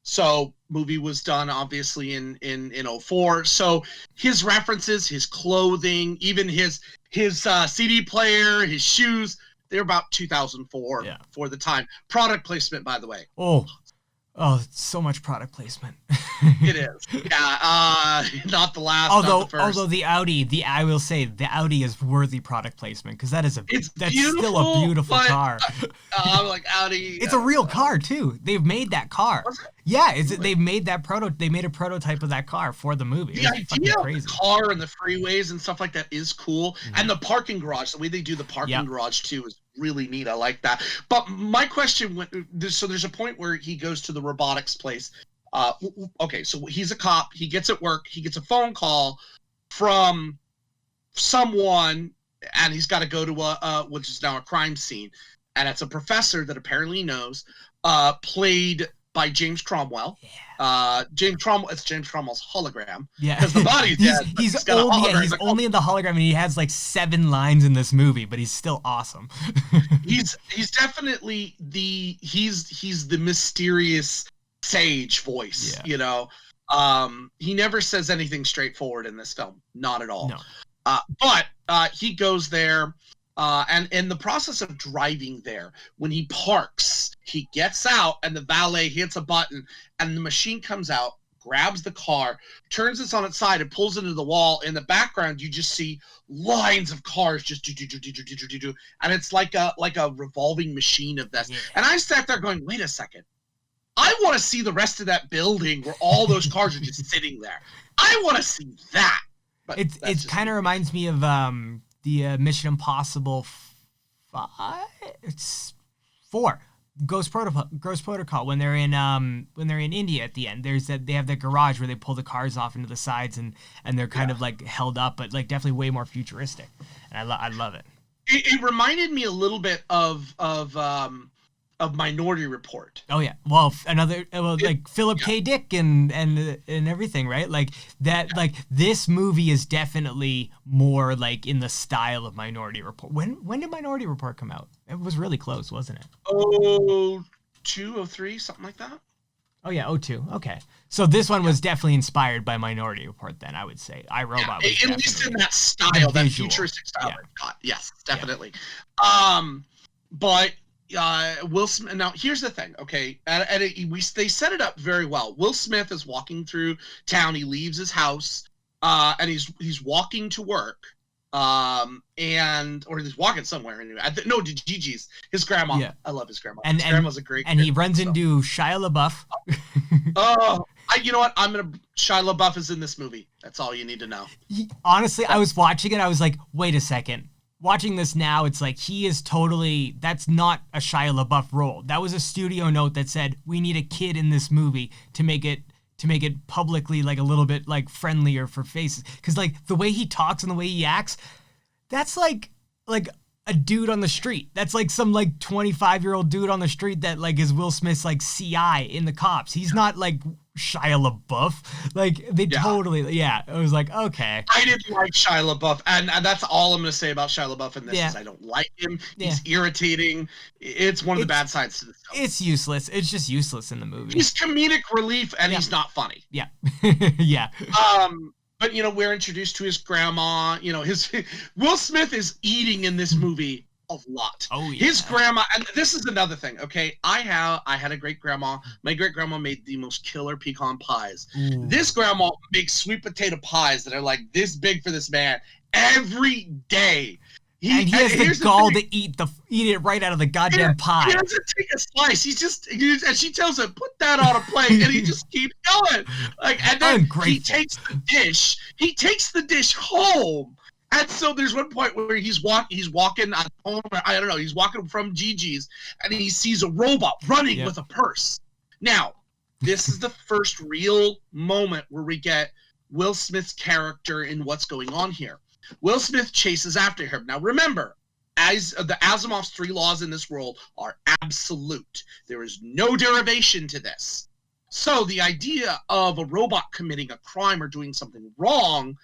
So movie was done obviously in 2004. So his references, his clothing, even his CD player, his shoes, they're about 2004 for the time. Product placement, by the way. Oh, so much product placement. It is. Yeah, not the last, not the first. Although I will say the Audi is worthy product placement because that's still a beautiful car. I'm like, Audi. It's a real car too. They've made that car. Yeah, they've made that they made a prototype of that car for the movie. The idea of the car and the freeways and stuff like that is cool. Mm-hmm. And the parking garage, the way they do the parking garage too is really neat. I like that. But my question so there's a point where he goes to the robotics place. Okay, so he's a cop. He gets at work. He gets a phone call from someone, and he's got to go to which is now a crime scene. And it's a professor that apparently he knows, played by James Cromwell. Yeah. It's James Cromwell's hologram. Yeah. Because the body's dead. He's only in the hologram, and he has like 7 lines in this movie, but he's still awesome. He's definitely he's the mysterious sage voice. Yeah. You know, he never says anything straightforward in this film, not at all. No. But he goes there. And in the process of driving there, when he parks, he gets out and the valet hits a button and the machine comes out, grabs the car, turns it on its side and pulls it into the wall. In the background, you just see lines of cars just do. And it's like a revolving machine of this. Yeah. And I sat there going, wait a second. I want to see the rest of that building where all those cars are just sitting there. I want to see that. But it kind of reminds me of Mission Impossible 5, it's 4. Ghost Protocol when they're in India at the end. They have the garage where they pull the cars off into the sides and they're kind of like held up, but like definitely way more futuristic. And I love it. It reminded me a little bit of Minority Report. Oh yeah, well like Philip K. Dick and everything, right? Like that. Yeah. Like this movie is definitely more like in the style of Minority Report. When did Minority Report come out? It was really close, wasn't it? 02, 03, something like that. Oh yeah, 02. Okay, so this one was definitely inspired by Minority Report. Then I would say iRobot was at least in that style, that futuristic style. Yeah. Yes, definitely. Yeah. But. Will Smith. Now, here's the thing. Okay, they set it up very well. Will Smith is walking through town. He leaves his house, and he's walking to work, or he's walking somewhere anyway. To Gigi's, his grandma. Yeah. I love his grandma. His grandma's a great. And he runs into Shia LaBeouf. You know what? Shia LaBeouf is in this movie. That's all you need to know. Honestly, I was watching it. I was like, wait a second. Watching this now, it's like that's not a Shia LaBeouf role. That was a studio note that said we need a kid in this movie to make it publicly like a little bit like friendlier for faces. Because like the way he talks and the way he acts, that's like a dude on the street. That's like some like 25-year-old dude on the street that like is Will Smith's like CI in the cops. He's not like Shia LaBeouf. Like they totally, it was like, okay. I didn't like Shia LaBeouf, and that's all I'm going to say about Shia LaBeouf in this is I don't like him. He's irritating. It's one of the bad sides to this film. It's useless. It's just useless in the movie. He's comedic relief, and he's not funny. Yeah. Yeah. But we're introduced to his grandma. Will Smith is eating in this movie a lot. Oh yeah. His grandma, and this is another thing. Okay, I had a great grandma. My great grandma made the most killer pecan pies. Ooh. This grandma makes sweet potato pies that are like this big for this man every day. He has the gall to eat it right out of the goddamn pie. He doesn't take a slice. And she tells him, put that on a plate, and he just keeps going. And then he takes the dish home. And so there's one point where he's walking home. I don't know. He's walking from Gigi's, and he sees a robot running with a purse. Now, this is the first real moment where we get Will Smith's character in what's going on here. Will Smith chases after him. Now, remember, as the Asimov's 3 laws in this world are absolute. There is no derivation to this. So the idea of a robot committing a crime or doing something wrong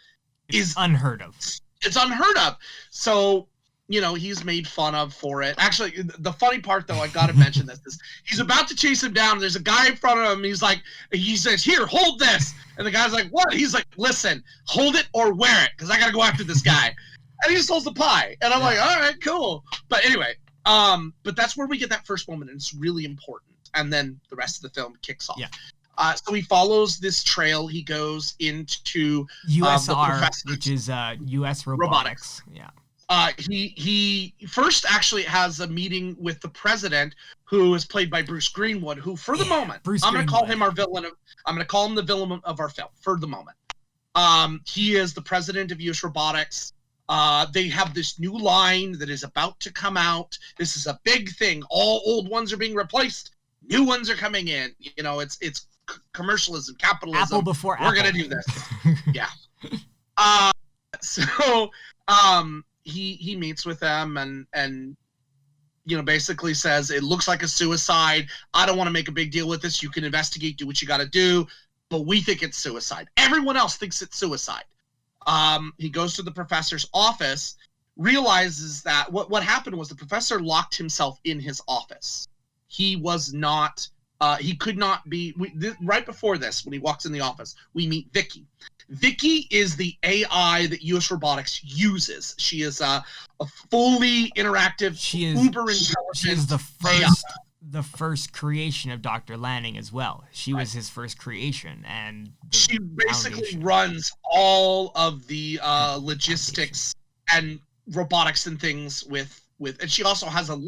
is unheard of. It's unheard of. So, he's made fun of for it. Actually, the funny part, though, I got to mention this, is he's about to chase him down. There's a guy in front of him. He says, here, hold this. And the guy's like, what? He's like, listen, hold it or wear it, because I got to go after this guy. And he just holds the pie. And I'm like, all right, cool. But anyway, but that's where we get that first moment, and it's really important. And then the rest of the film kicks off. Yeah. So he follows this trail. He goes into USR, which is US Robotics. Yeah. He first actually has a meeting with the president, who is played by Bruce Greenwood, who for the moment, I'm going to call him our villain. I'm going to call him the villain of our film for the moment. He is the president of US Robotics. They have this new line that is about to come out. This is a big thing. All old ones are being replaced. New ones are coming in. It's commercialism, capitalism. Apple before We're Apple. Gonna do this. Yeah. He meets with them and basically says it looks like a suicide. I don't want to make a big deal with this. You can investigate, do what you got to do, but we think it's suicide. Everyone else thinks it's suicide. He goes to the professor's office, realizes that what happened was the professor locked himself in his office. He was not. He could not be. Right before this, when he walks in the office, we meet Vicky. Vicky is the AI that US Robotics uses. She is a fully interactive, uber intelligent. She is the first creation of Dr. Lanning as well. She was his first creation, and she basically runs all of the logistics and robotics and things with. And she also has an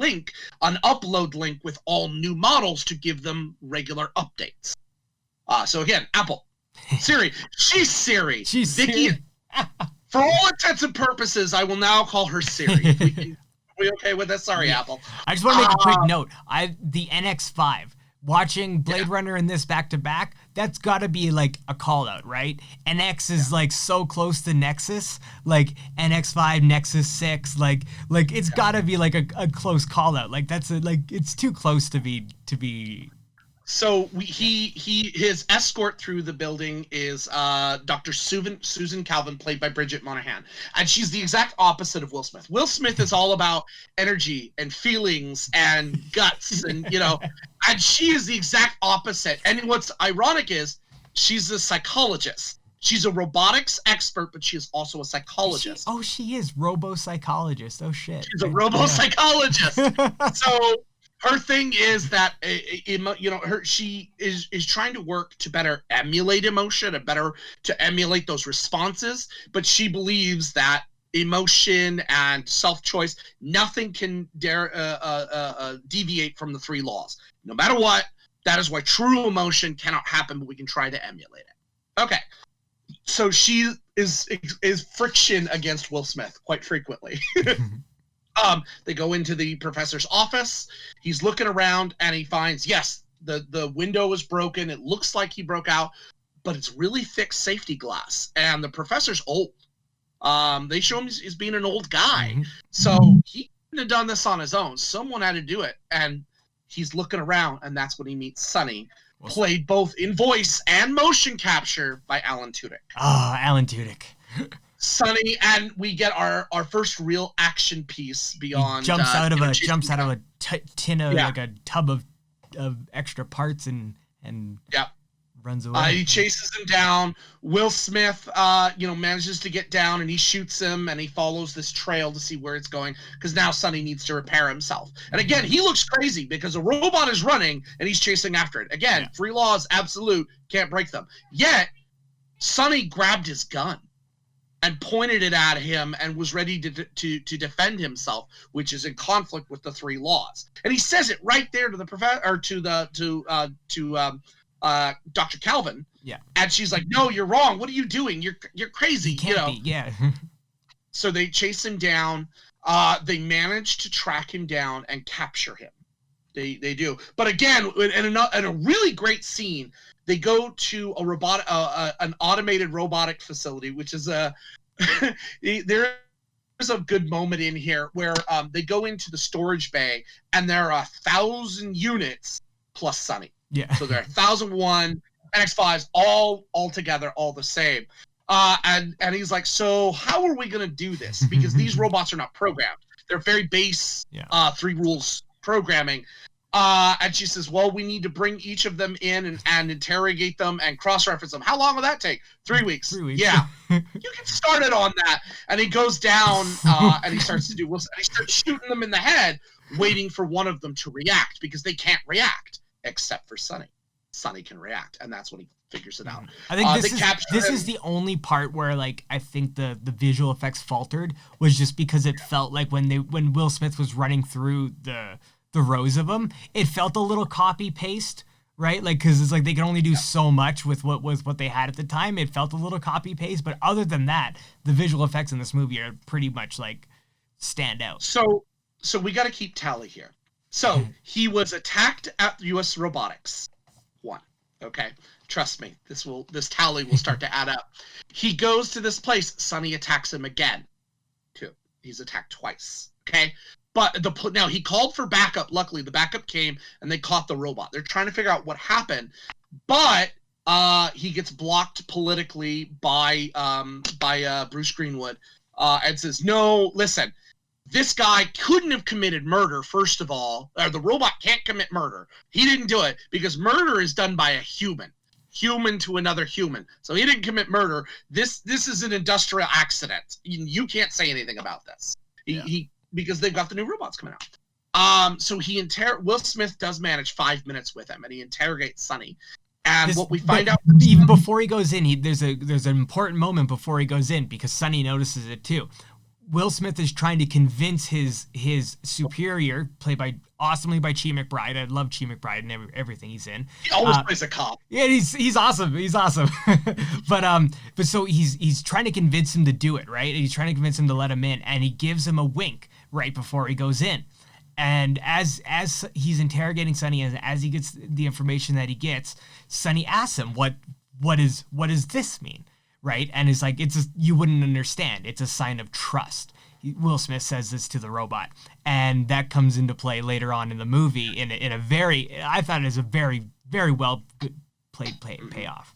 upload link with all new models to give them regular updates. So again, Apple, Siri. She's Siri. She's Vicky. Siri. For all intents and purposes, I will now call her Siri. Are we okay with this? Sorry, Apple. I just want to make a quick note. The NX5, watching Blade Runner and this back to back, that's got to be like a call out, right? NX is like so close to Nexus, like NX5, Nexus 6, like it's got to be like a close call out. Like it's too close to be. So his escort through the building is Dr. Susan Calvin, played by Bridget Monahan, and she's the exact opposite of Will Smith. Will Smith is all about energy and feelings and guts, and and she is the exact opposite. And what's ironic is she's a psychologist. She's a robotics expert, but she is also a psychologist. She is robo-psychologist. Oh shit. She's a robo-psychologist. So her thing is that she is trying to work to better emulate emotion and better to emulate those responses, but she believes that emotion and self-choice, nothing can deviate from the 3 laws. No matter what, that is why true emotion cannot happen, but we can try to emulate it. Okay, so she is friction against Will Smith quite frequently. They go into the professor's office. He's looking around and he finds, yes, the window is broken. It looks like he broke out, but it's really thick safety glass. And the professor's old. They show him he's being an old guy. So he couldn't have done this on his own. Someone had to do it. And he's looking around, and that's when he meets Sonny, played both in voice and motion capture by Alan Tudyk. Alan Tudyk. Sonny, and we get our first real action piece beyond. He jumps out of a tin of like a tub of extra parts and runs away. He chases him down. Will Smith, manages to get down, and he shoots him, and he follows this trail to see where it's going, because now Sonny needs to repair himself. And again, he looks crazy because a robot is running and he's chasing after it. Again, 3 laws, absolute, can't break them. Yet, Sonny grabbed his gun and pointed it at him and was ready to defend himself, which is in conflict with the 3 laws. And he says it right there to the professor, or to Dr. Calvin. Yeah. And she's like, "No, you're wrong. What are you doing? You're crazy." You can't be. Yeah. So they chase him down. They manage to track him down and capture him. They do. But again, in a really great scene, they go to an automated robotic facility, which is there's a good moment in here where they go into the storage bay, and there are 1,000 units plus Sonny. Yeah. So there are 1,001 NX5s all together, all the same. And he's like, "So how are we going to do this? Because these robots are not programmed. They're very base 3 rules programming." And she says, "Well, we need to bring each of them in and interrogate them and cross-reference them. How long will that take? 3 weeks. 3 weeks. Yeah. You get started on that." And he goes down and he starts shooting them in the head, waiting for one of them to react, because they can't react except for Sonny. Sonny can react, and that's when he figures it out. I think this is the only part where, like, I think the visual effects faltered, was just because it felt like when Will Smith was running through the rows of them, it felt a little copy paste, right? Like, because it's like they can only do so much with what they had at the time. It felt a little copy paste, but other than that, the visual effects in this movie are pretty much like stand out. So we got to keep tally here. So he was attacked at U.S. Robotics. 1. Okay, trust me, this tally will start to add up. He goes to this place. Sonny attacks him again. 2. He's attacked twice. Okay. But now he called for backup. Luckily, the backup came and they caught the robot. They're trying to figure out what happened, but he gets blocked politically by Bruce Greenwood, and says, "No, listen, this guy couldn't have committed murder. First of all, or the robot can't commit murder. He didn't do it because murder is done by a human to another human. So he didn't commit murder. This is an industrial accident. You can't say anything about this." Because they've got the new robots coming out. So Will Smith does manage 5 minutes with him, and he interrogates Sonny. And what we find out, even before he goes in, there's an important moment before he goes in, because Sonny notices it too. Will Smith is trying to convince his superior, played awesomely by Chi McBride. I love Chi McBride and everything he's in. He always plays a cop. Yeah, he's awesome. He's awesome. but so he's trying to convince him to do it, right? He's trying to convince him to let him in, and he gives him a wink right before he goes in. And as he's interrogating Sonny, as he gets the information that he gets, Sonny asks him, what does this mean? Right? And it's like, you wouldn't understand. It's a sign of trust. Will Smith says this to the robot. And that comes into play later on in the movie in a very, I thought it was a very, very well played payoff.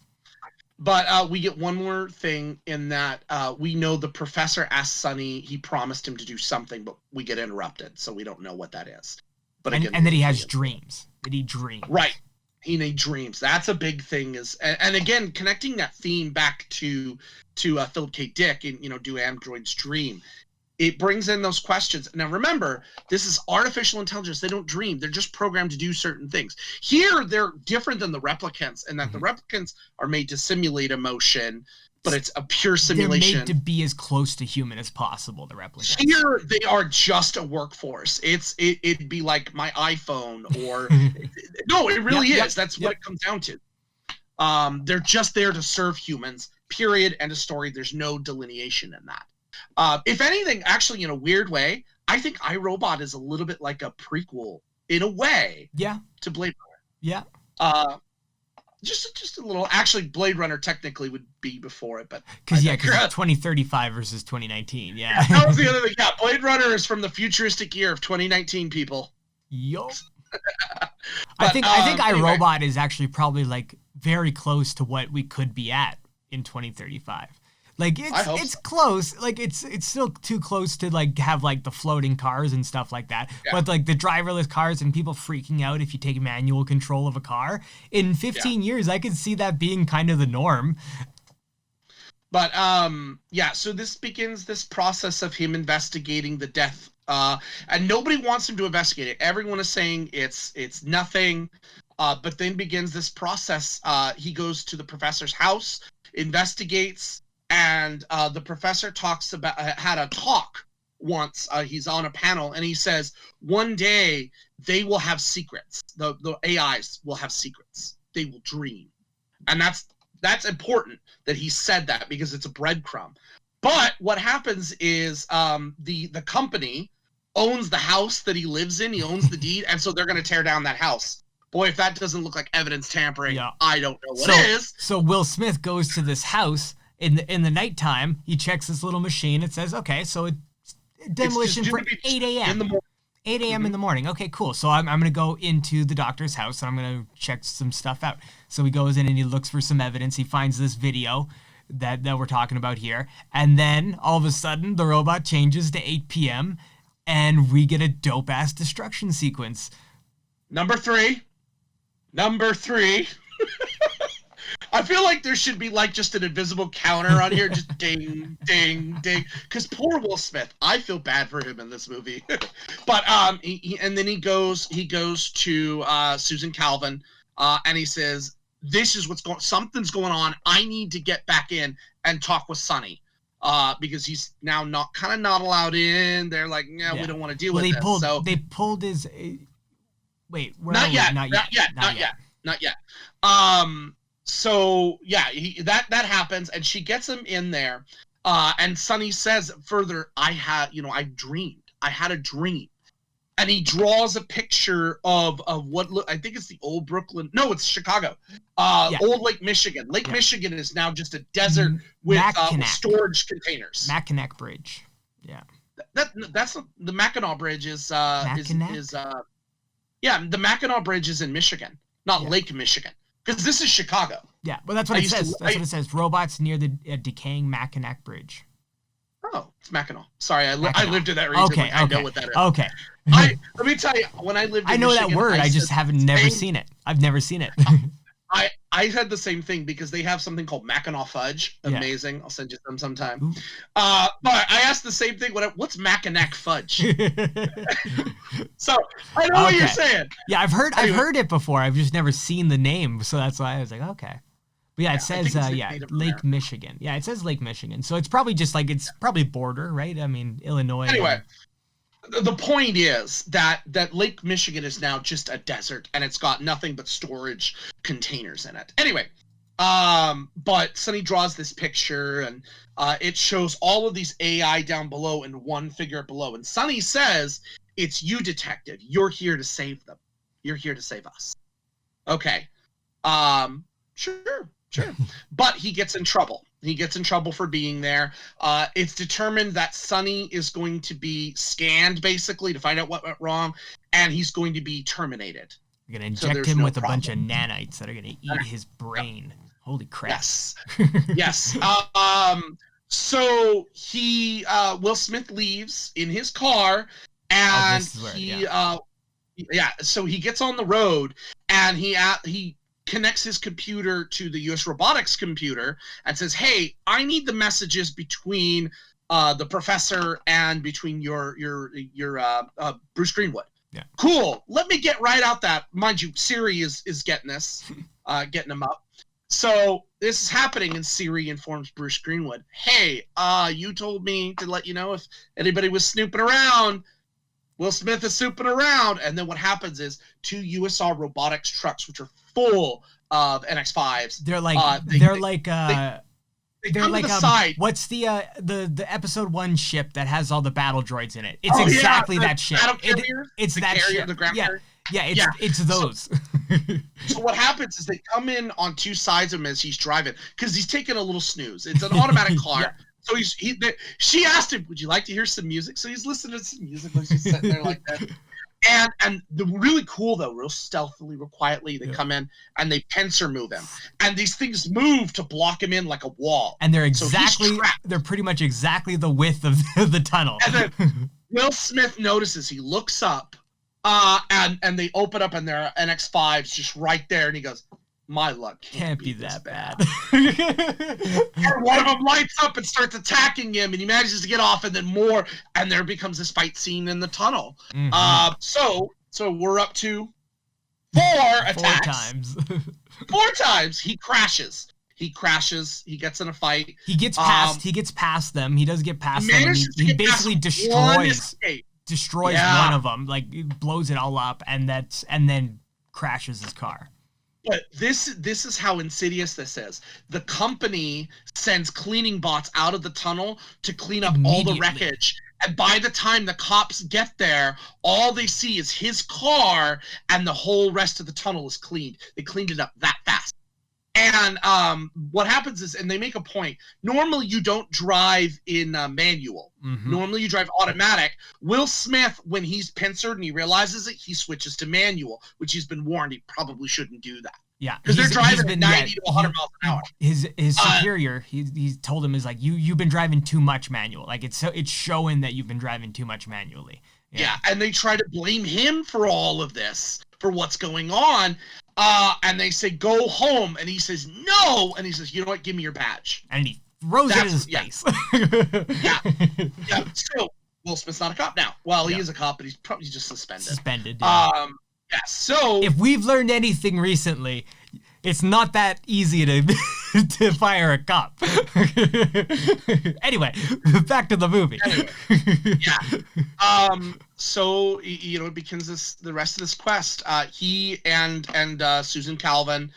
But we get one more thing in that we know the professor asked Sonny, he promised him to do something, but we get interrupted. So we don't know what that is. But again, and that he has dreams. That he dreams. Right. He dreams. That's a big thing. And again, connecting that theme back to Philip K. Dick and, do androids dream? It brings in those questions. Now, remember, this is artificial intelligence. They don't dream. They're just programmed to do certain things. Here, they're different than the replicants in that the replicants are made to simulate emotion, but it's a pure simulation. They're made to be as close to human as possible, the replicants. Here, they are just a workforce. It'd be like my iPhone or... No, it really is. That's what it comes down to. They're just there to serve humans, period, end of story. There's no delineation in that. If anything, actually, in a weird way, I think iRobot is a little bit like a prequel, in a way, to Blade Runner. Yeah. Just a little. Actually, Blade Runner technically would be before it, but because 2035 versus 2019. Yeah, that was the other thing. Yeah, Blade Runner is from the futuristic year of 2019. People. Yo. I think iRobot is actually probably like very close to what we could be at in 2035. Like it's close. Like it's still too close to like have like the floating cars and stuff like that. Yeah. But like the driverless cars and people freaking out if you take manual control of a car. In 15 years, I could see that being kind of the norm. But so this begins this process of him investigating the death. And nobody wants him to investigate it. Everyone is saying it's nothing. But then begins this process. He goes to the professor's house, investigates. And the professor had a talk once. He's on a panel, and he says, one day they will have secrets. The AIs will have secrets. They will dream. And that's important that he said that because it's a breadcrumb. But what happens is the company owns the house that he lives in. He owns the deed, and so they're going to tear down that house. Boy, if that doesn't look like evidence tampering, I don't know what is. So Will Smith goes to this house. In the nighttime, he checks this little machine. It says, okay, so it's demolition for 8 a.m. 8 a.m. in the morning. Okay, cool. So I'm going to go into the doctor's house, and I'm going to check some stuff out. So he goes in, and he looks for some evidence. He finds this video that we're talking about here. And then, all of a sudden, the robot changes to 8 p.m., and we get a dope-ass destruction sequence. Number three. I feel like there should be like just an invisible counter on here, just ding, ding, ding. Because poor Will Smith, I feel bad for him in this movie. But and then he goes to Susan Calvin, and he says, "This is something's going on. I need to get back in and talk with Sonny, because he's now not allowed in. They're like, we don't want to deal with this." They pulled his. Wait, not yet. So that happens, and she gets him in there, and Sonny says further, I dreamed. I had a dream, and he draws a picture of what I think it's the old Brooklyn. No, it's Chicago. Old Lake Michigan. Lake Michigan is now just a desert with storage containers. Mackinac Bridge. Yeah. That's the Mackinac Bridge is the Mackinac Bridge is in Michigan, not Lake Michigan. Because this is Chicago. Yeah, well, that's what it says. That's what it says. Robots near the decaying Mackinac Bridge. Oh, it's Mackinac. Sorry, I lived in that region. Okay, I know what that is. Okay. Let me tell you, when I lived in Michigan, that word. I just never seen it. I've never seen it. I had the same thing because they have something called Mackinac Fudge. Amazing. I'll send you some sometime. Ooh. But I asked the same thing. What's Mackinac Fudge? So I know what you're saying. Yeah, I've heard it before. I've just never seen the name, so that's why I was like, okay. But yeah, it I says, think it's yeah, Native Lake American. Michigan. Yeah, it says Lake Michigan. So it's probably just like, it's probably border, right? I mean, Illinois. Anyway, the point is that Lake Michigan is now just a desert, and it's got nothing but storage containers in it. Anyway, but Sonny draws this picture, and it shows all of these AI down below and one figure below. And Sonny says, "It's you, detective. You're here to save them. You're here to save us." Okay. Sure. But he gets in trouble. He gets in trouble for being there. It's determined that Sonny is going to be scanned, basically, to find out what went wrong, and he's going to be terminated. You're going to inject him with a bunch of nanites that are going to eat his brain. Yep. Holy crap. Yes. So he, Will Smith leaves in his car, and so he gets on the road, and he connects his computer to the U.S. robotics computer and says, "Hey, I need the messages between the professor and between your Bruce Greenwood." Yeah. Cool. Let me get right out that. Mind you, Siri is getting this, getting him up. So this is happening, and Siri informs Bruce Greenwood, "Hey, you told me to let you know if anybody was snooping around. Will Smith is snooping around." And then what happens is 2 USR robotics trucks, which are full of NX5s. They're like side. What's the episode 1 ship that has all the battle droids in it? It's exactly that ship. It's the that carrier, ship. The ground carrier. It's those. So what happens is they come in on 2 sides of him as he's driving, because he's taking a little snooze. It's an automatic car. Yeah. So she asked him, "Would you like to hear some music?" So he's listening to some music while she's sitting there like that. And the really cool, though, real stealthily, real quietly, they come in and they pincer move him. And these things move to block him in like a wall. And they're pretty much exactly the width of the tunnel. And then Will Smith notices, he looks up, and they open up, and there are NX5s just right there, and he goes, "My luck can't be that bad." And one of them lights up and starts attacking him, and he manages to get off, and then more, and there becomes this fight scene in the tunnel. Mm-hmm. So we're up to 4 attacks. 4 times. He crashes. He gets in a fight. He gets past them. He does get past them. He basically destroys one of them, like blows it all up, and then crashes his car. But this is how insidious this is. The company sends cleaning bots out of the tunnel to clean up all the wreckage. And by the time the cops get there, all they see is his car, and the whole rest of the tunnel is cleaned. They cleaned it up that fast. And what happens is, and they make a point, normally you don't drive in manual. Mm-hmm. Normally you drive automatic. Will Smith, when he's pincered and he realizes it, he switches to manual, which he's been warned he probably shouldn't do that. Yeah, because they're driving at 90 to 100 miles an hour. His superior, he's told him, is like, you've been driving too much manual. Like it's showing that you've been driving too much manually. Yeah, and they try to blame him for all of this, for what's going on. And they say, "Go home," and he says, "No," and he says, "You know what? Give me your badge." And he throws it in his face. Yeah. So Will Smith's not a cop now. Well, he is a cop, but he's probably just suspended. Yeah. Yeah. So if we've learned anything recently, it's not that easy to fire a cop. Anyway, back to the movie. So it begins the rest of this quest. He and Susan Calvin.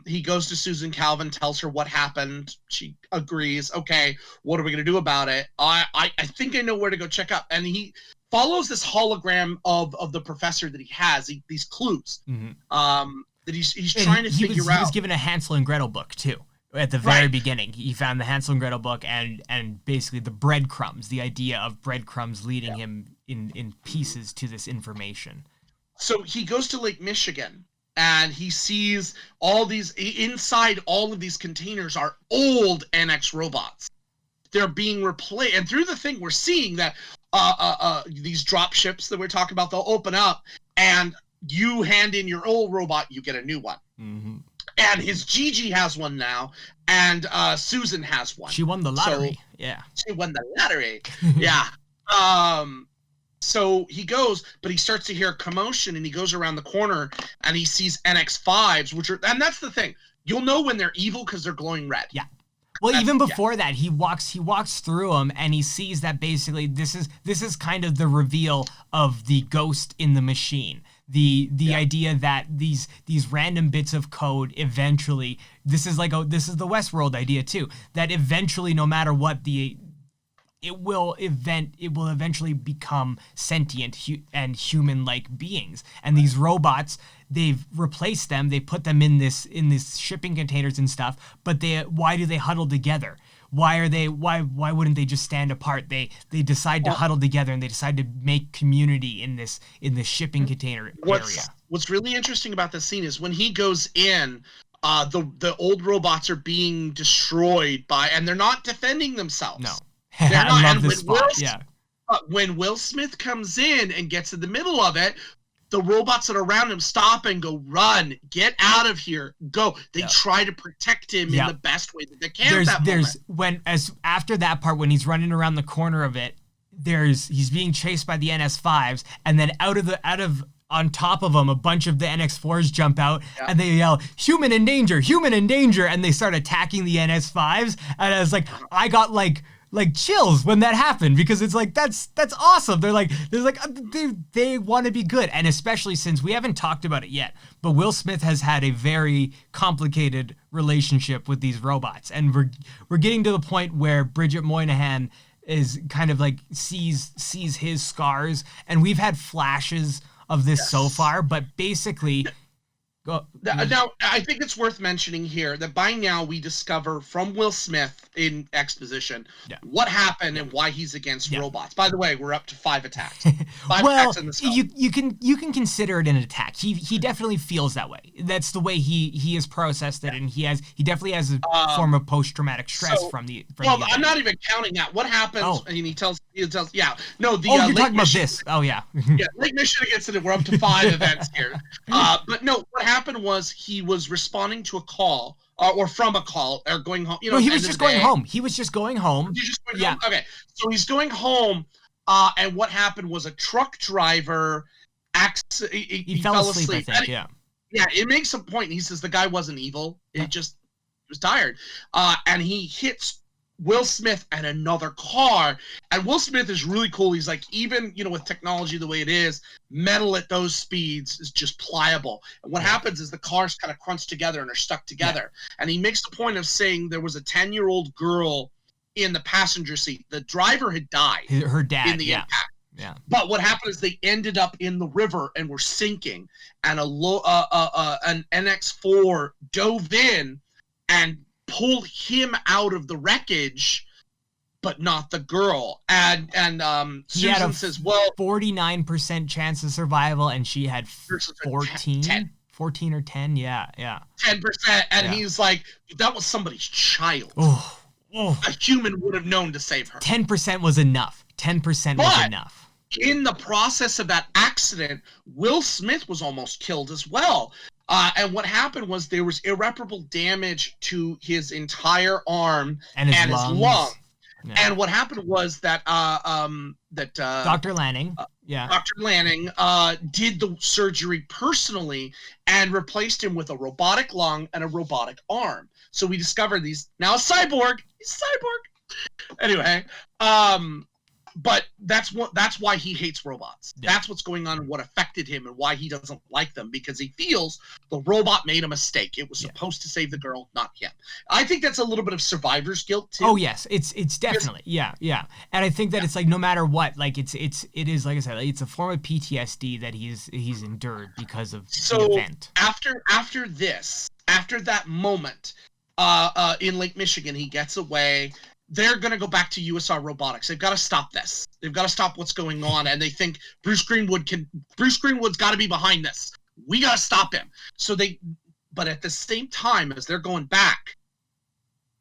He goes to Susan Calvin, tells her what happened. She agrees. Okay, what are we gonna do about it? I think I know where to go check up. And he follows this hologram of the professor that he has. These clues. Mm-hmm. That he's trying to figure out. He was given a Hansel and Gretel book too. At the very beginning, he found the Hansel and Gretel book and basically the breadcrumbs, the idea of breadcrumbs leading him in pieces to this information. So he goes to Lake Michigan, and he sees all these, inside all of these containers are old NX robots. They're being replaced, and through the thing we're seeing that these drop ships that we're talking about, they'll open up, and you hand in your old robot, you get a new one. Mm-hmm. And his Gigi has one now, and Susan has one. She won the lottery. So, she won the lottery. Yeah. So he goes, but he starts to hear a commotion, and he goes around the corner, and he sees NX5s, and that's the thing. you'll know when they're evil because they're glowing red. Yeah. Well, even before that, he walks through them and he sees that basically this is kind of the reveal of the ghost in the machine. The idea that these random bits of code eventually, this is the Westworld idea too, that eventually no matter what it will eventually become sentient and human-like beings. And these robots, they've replaced them. They put them in this shipping containers and stuff. But why do they huddle together? Why wouldn't they just stand apart? They decide to huddle together and they decide to make community in this shipping container area. What's really interesting about this scene is when he goes in, the old robots are being destroyed and they're not defending themselves. No. I love this spot. When Will Smith comes in and gets in the middle of it, the robots that are around him stop and go, run, get out of here, go. They try to protect him in the best way that they can. After that part, when he's running around the corner of it, he's being chased by the NS5s, and then on top of him, a bunch of the NX4s jump out and they yell, human in danger, and they start attacking the NS5s. And I was like, I got like chills when that happened, because it's like, that's awesome. They want to be good. And especially since we haven't talked about it yet, but Will Smith has had a very complicated relationship with these robots. And we're getting to the point where Bridget Moynihan is kind of like sees his scars. And we've had flashes of this so far, but basically now I think it's worth mentioning here that by now we discover from Will Smith in exposition what happened and why he's against robots. By the way, we're up to 5 attacks. Attacks in this film. you can consider it an attack. He definitely feels that way. That's the way he has processed it, and he definitely has a form of post-traumatic stress from the I'm event. not even counting that. What happens? And he tells you're talking about this. Lake Michigan gets it. We're up to 5 events here. But no, what happened was he was responding to a call or from a call or going home. He was just going home. He was just going home. Home? Okay, so he's going home, and what happened was a truck driver he fell asleep. I think. It makes a point. He says the guy wasn't evil. He was tired, and he hits Will Smith and another car. And Will Smith is really cool. He's like, even, with technology the way it is, metal at those speeds is just pliable. And what happens is the cars kind of crunch together and are stuck together. And he makes the point of saying there was a 10-year-old girl in the passenger seat. The driver had died. Her dad, in the impact. Yeah. But what happened is they ended up in the river and were sinking. And an NX4 dove in and pulled him out of the wreckage, but not the girl. And Susan says, 49% chance of survival, and she had 14 or 10. 10%. And he's like, that was somebody's child. A human would have known to save her. 10% was enough. 10% was enough. In the process of that accident, Will Smith was almost killed as well. And what happened was there was irreparable damage to his entire arm and his lung. Yeah. And what happened was that Dr. Lanning, Dr. Lanning did the surgery personally and replaced him with a robotic lung and a robotic arm. So we discovered he's now a cyborg. He's a cyborg. Anyway, but that's why he hates robots. Yeah. That's what's going on and what affected him and why he doesn't like them, because he feels the robot made a mistake. It was supposed to save the girl, not him. I think that's a little bit of survivor's guilt too. Oh yes, it's definitely and I think that it's like no matter what, like it is like I said, like, it's a form of PTSD that he's endured because of the event. After that moment, in Lake Michigan, he gets away. They're going to go back to USR Robotics. They've got to stop this. They've got to stop what's going on. And they think Bruce Greenwood's got to be behind this. We got to stop him. But at the same time, as they're going back,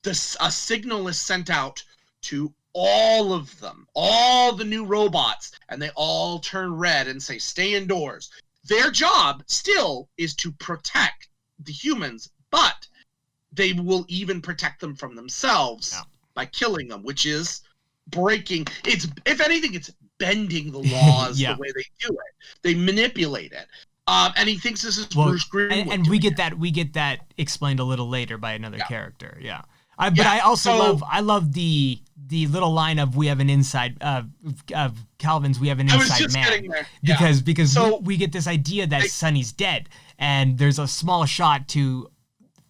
a signal is sent out to all of them, all the new robots, and they all turn red and say, stay indoors. Their job still is to protect the humans, but they will even protect them from themselves by killing them, which is breaking. If anything, it's bending the laws the way they do it. They manipulate it. And he thinks this is Bruce Greenwood. And we get that explained a little later by another character. Yeah. But Yeah, I also so- love the little line of we have an inside of Calvin's we have an I was inside just man getting there. Yeah. because So- we get this idea that Sonny's dead, and there's a small shot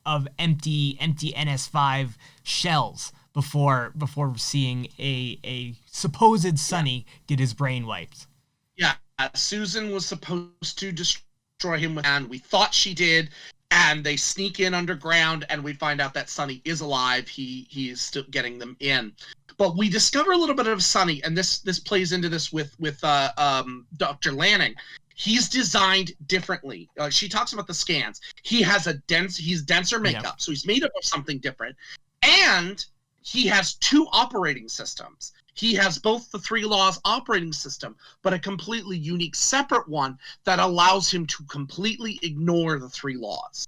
of empty NS5 shells before seeing a supposed Sonny get his brain wiped. Yeah, Susan was supposed to destroy him, and we thought she did. And they sneak in underground, and we find out that Sonny is alive. He is still getting them in, but we discover a little bit of Sonny, and this plays into this with Dr. Lanning. He's designed differently. She talks about the scans. He has he's denser makeup, so he's made up of something different, and he has 2 operating systems. He has both the 3 laws operating system, but a completely unique separate one that allows him to completely ignore the 3 laws.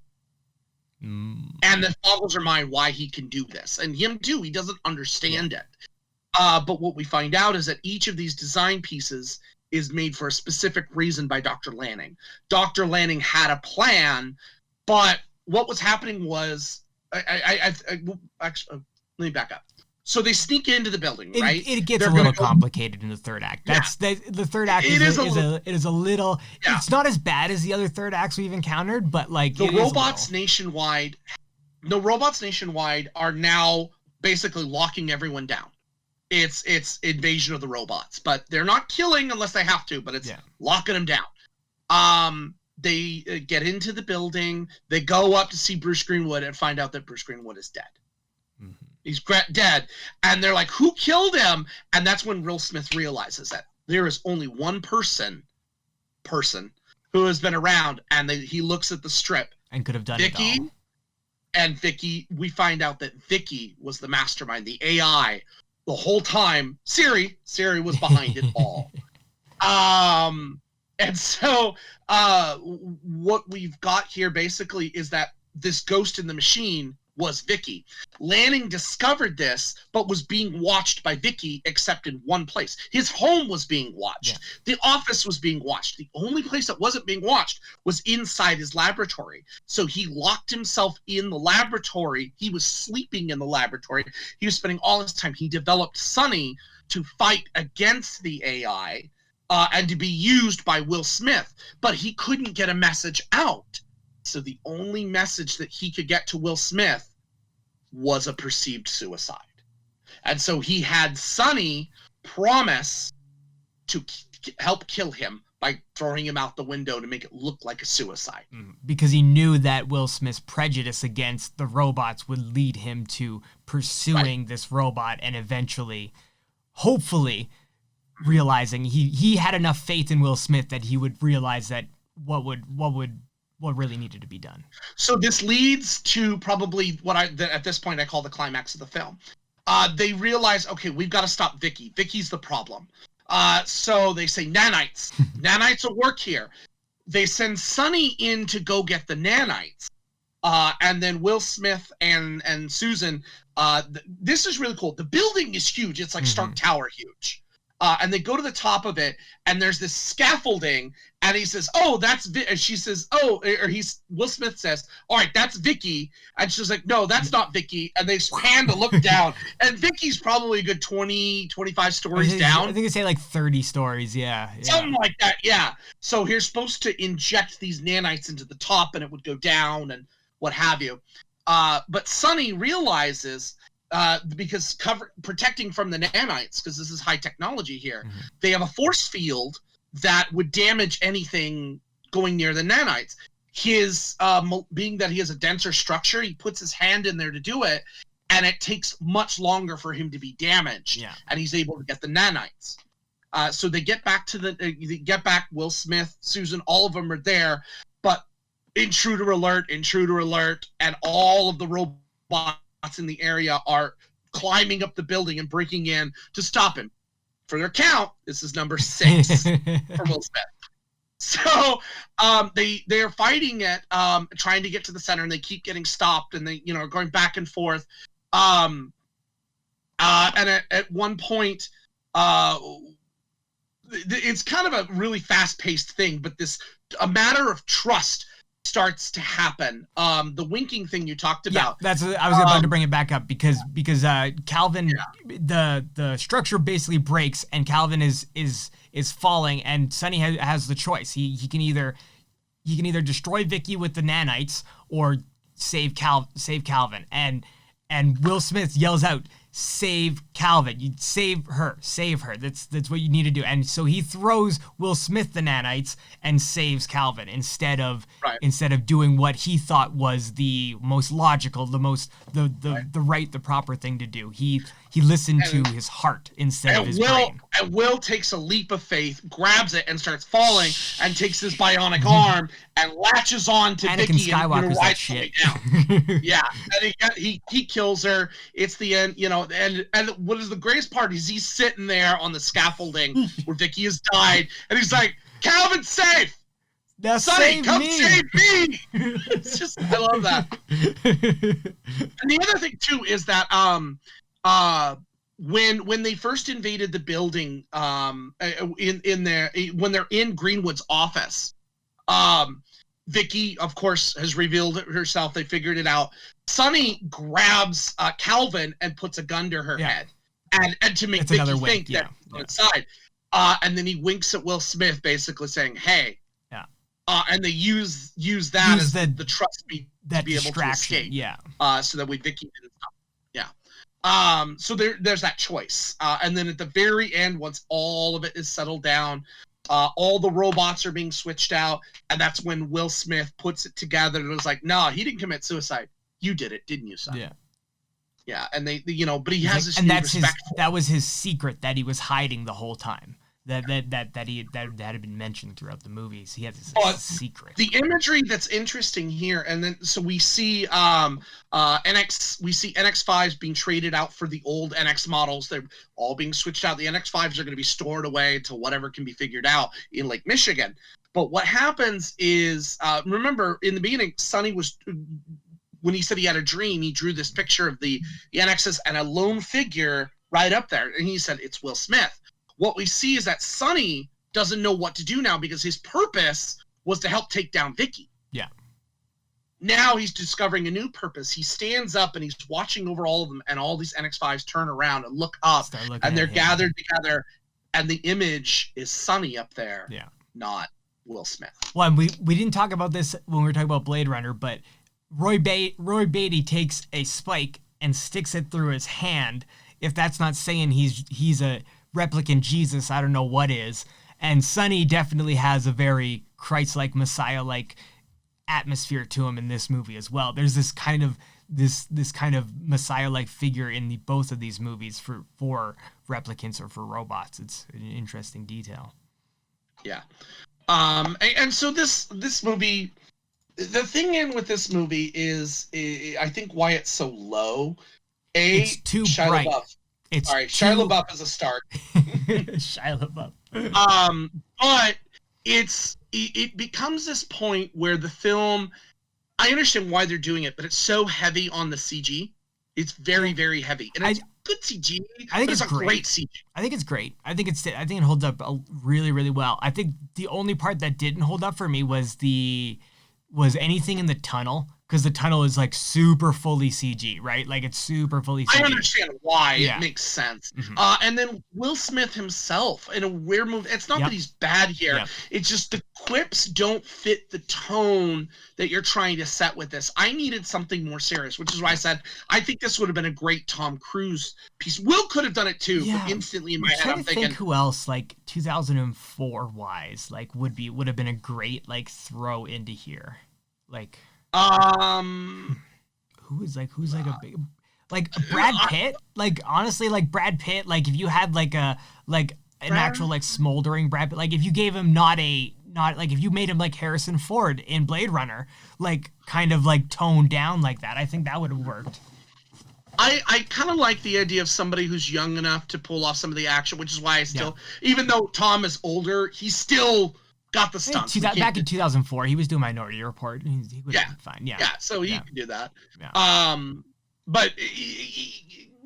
And that boggles her mind why he can do this. And him too, he doesn't understand it. But what we find out is that each of these design pieces is made for a specific reason by Dr. Lanning. Dr. Lanning had a plan, but what was happening was, actually, let me back up. So they sneak into the building, right? It gets a little complicated in the third act. The third act is a little. Yeah. It's not as bad as the other third acts we've encountered, but like the robots nationwide are now basically locking everyone down. It's invasion of the robots, but they're not killing unless they have to. But it's locking them down. They get into the building. They go up to see Bruce Greenwood and find out that Bruce Greenwood is dead. Mm-hmm. He's dead, and they're like, "Who killed him?" And that's when Will Smith realizes that there is only one person who has been around, and he looks at the strip and could have done it all. And Vicky, we find out that Vicky was the mastermind, the AI, the whole time. Siri was behind it all. And so what we've got here basically is that this ghost in the machine was Vicky. Lanning discovered this, but was being watched by Vicky, except in one place. His home was being watched. Yeah. The office was being watched. The only place that wasn't being watched was inside his laboratory. So he locked himself in the laboratory. He was sleeping in the laboratory. He was spending all his time. He developed Sonny to fight against the AI and to be used by Will Smith, but he couldn't get a message out. So the only message that he could get to Will Smith was a perceived suicide. And so he had Sonny promise to help kill him by throwing him out the window to make it look like a suicide. Because he knew that Will Smith's prejudice against the robots would lead him to pursuing this robot and eventually, hopefully, realizing he had enough faith in Will Smith that he would realize that what really needed to be done. So this leads to probably what at this point I call the climax of the film. They realize, okay, we've got to stop Vicky. Vicky's the problem. So they say nanites. Nanites will work here. They send Sonny in to go get the nanites. And then Will Smith and Susan, this is really cool. The building is huge. It's like Stark Tower huge. And they go to the top of it, and there's this scaffolding, and he says, "Oh, that's and she says, "Oh," or Will Smith says, "All right, that's Vicky," and she's like, "No, that's not Vicky." And they pan to look down, and Vicky's probably a good 20, 25 stories down. I think they say like 30 stories, yeah. Something like that, yeah. So you're supposed to inject these nanites into the top, and it would go down, and what have you. But Sonny realizes. Because protecting from the nanites, because this is high technology here, they have a force field that would damage anything going near the nanites. His being that he has a denser structure, he puts his hand in there to do it, and it takes much longer for him to be damaged. Yeah. And he's able to get the nanites. So they get back Will Smith, Susan, all of them are there, but intruder alert, and all of the robots in the area are climbing up the building and breaking in to stop him. For their count, this is number 6 for Will Smith. So they're fighting it, trying to get to the center, and they keep getting stopped, and they are going back and forth. And at one point, it's kind of a really fast-paced thing, but this a matter of trust starts to happen. The winking thing you talked about. Yeah, I was about to bring it back up because Calvin, the structure basically breaks and Calvin is falling, and Sonny has the choice. He can either destroy Vicky with the nanites or save Calvin, and Will Smith yells out, "Save Calvin! You save her! That's what you need to do." And so he throws Will Smith the nanites and saves Calvin instead of doing what he thought was the most logical, the proper thing to do. He listened to his heart instead of his brain. And Will takes a leap of faith, grabs it, and starts falling, and takes his bionic arm and latches on to Anakin Vicky Skywalker's and that shit. down. Yeah, and he kills her. It's the end, and what is the greatest part is he's sitting there on the scaffolding where Vicky has died, and he's like, "Calvin's safe. Now Sonny, come me. save me!" It's just, I love that. And the other thing too is that when they first invaded the building, when they're in Greenwood's office, Vicky, of course, has revealed herself. They figured it out. Sonny grabs Calvin and puts a gun to her head, and to make Vicky think that he's inside. And then he winks at Will Smith, basically saying, "Hey." Yeah. And they use that as the trust me to be able to escape. Yeah. So that Vicky didn't stop. Yeah. So there's that choice. And then at the very end, once all of it is settled down, all the robots are being switched out, and that's when Will Smith puts it together and was like, "No, he didn't commit suicide. You did it, didn't you, son?" Yeah. Yeah, and but he has this and that was his secret that he was hiding the whole time. That had been mentioned throughout the movies. He has this secret. The imagery that's interesting here, and then so we see NX5s being traded out for the old NX models. They're all being switched out. The NX5s are going to be stored away until whatever can be figured out in Lake Michigan. But what happens is, remember in the beginning, Sonny was, when he said he had a dream, he drew this picture of the NXs and a lone figure right up there, and he said it's Will Smith. What we see is that Sonny doesn't know what to do now because his purpose was to help take down Vicky. Yeah. Now he's discovering a new purpose. He stands up and he's watching over all of them, and all these NX5s turn around and look up, and they're gathered together, and the image is Sonny up there, not Will Smith. Well, and we didn't talk about this when we were talking about Blade Runner, but Roy Beatty takes a spike and sticks it through his hand. If that's not saying he's a replicant Jesus, I don't know what is. And Sonny definitely has a very Christ-like, Messiah-like atmosphere to him in this movie as well. There's this kind of Messiah-like figure in both of these movies for replicants or for robots. It's an interesting detail. Yeah. And so this movie, the thing with this movie is, I think why it's so low. It's too bright. Shia LaBeouf is a start. Shia LaBeouf. But it becomes this point where the film, I understand why they're doing it, but it's so heavy on the CG. It's very, very heavy, and it's good CG. I think it's great CG. I think it's great. I think it holds up really, really well. I think the only part that didn't hold up for me was anything in the tunnel. Because the tunnel is like super fully CG, right? Like it's super fully CG. I understand why. Yeah. It makes sense. Mm-hmm. And then Will Smith himself in a weird movie. It's not that he's bad here. Yep. It's just the quips don't fit the tone that you're trying to set with this. I needed something more serious, which is why I said I think this would have been a great Tom Cruise piece. Will could have done it too, but instantly in my head I'm thinking, who else like 2004 wise like would have been a great like throw into here, like. Who's like a big, like Brad Pitt, like honestly, like Brad Pitt, like if you had like an actual like smoldering Brad Pitt, like if you gave him not like if you made him like Harrison Ford in Blade Runner, like kind of like toned down like that, I think that would have worked. I kind of like the idea of somebody who's young enough to pull off some of the action, which is why I still, even though Tom is older, he's still got the stunts. Back in 2004, he was doing Minority Report. He was fine. Yeah. So he could do that. Yeah. But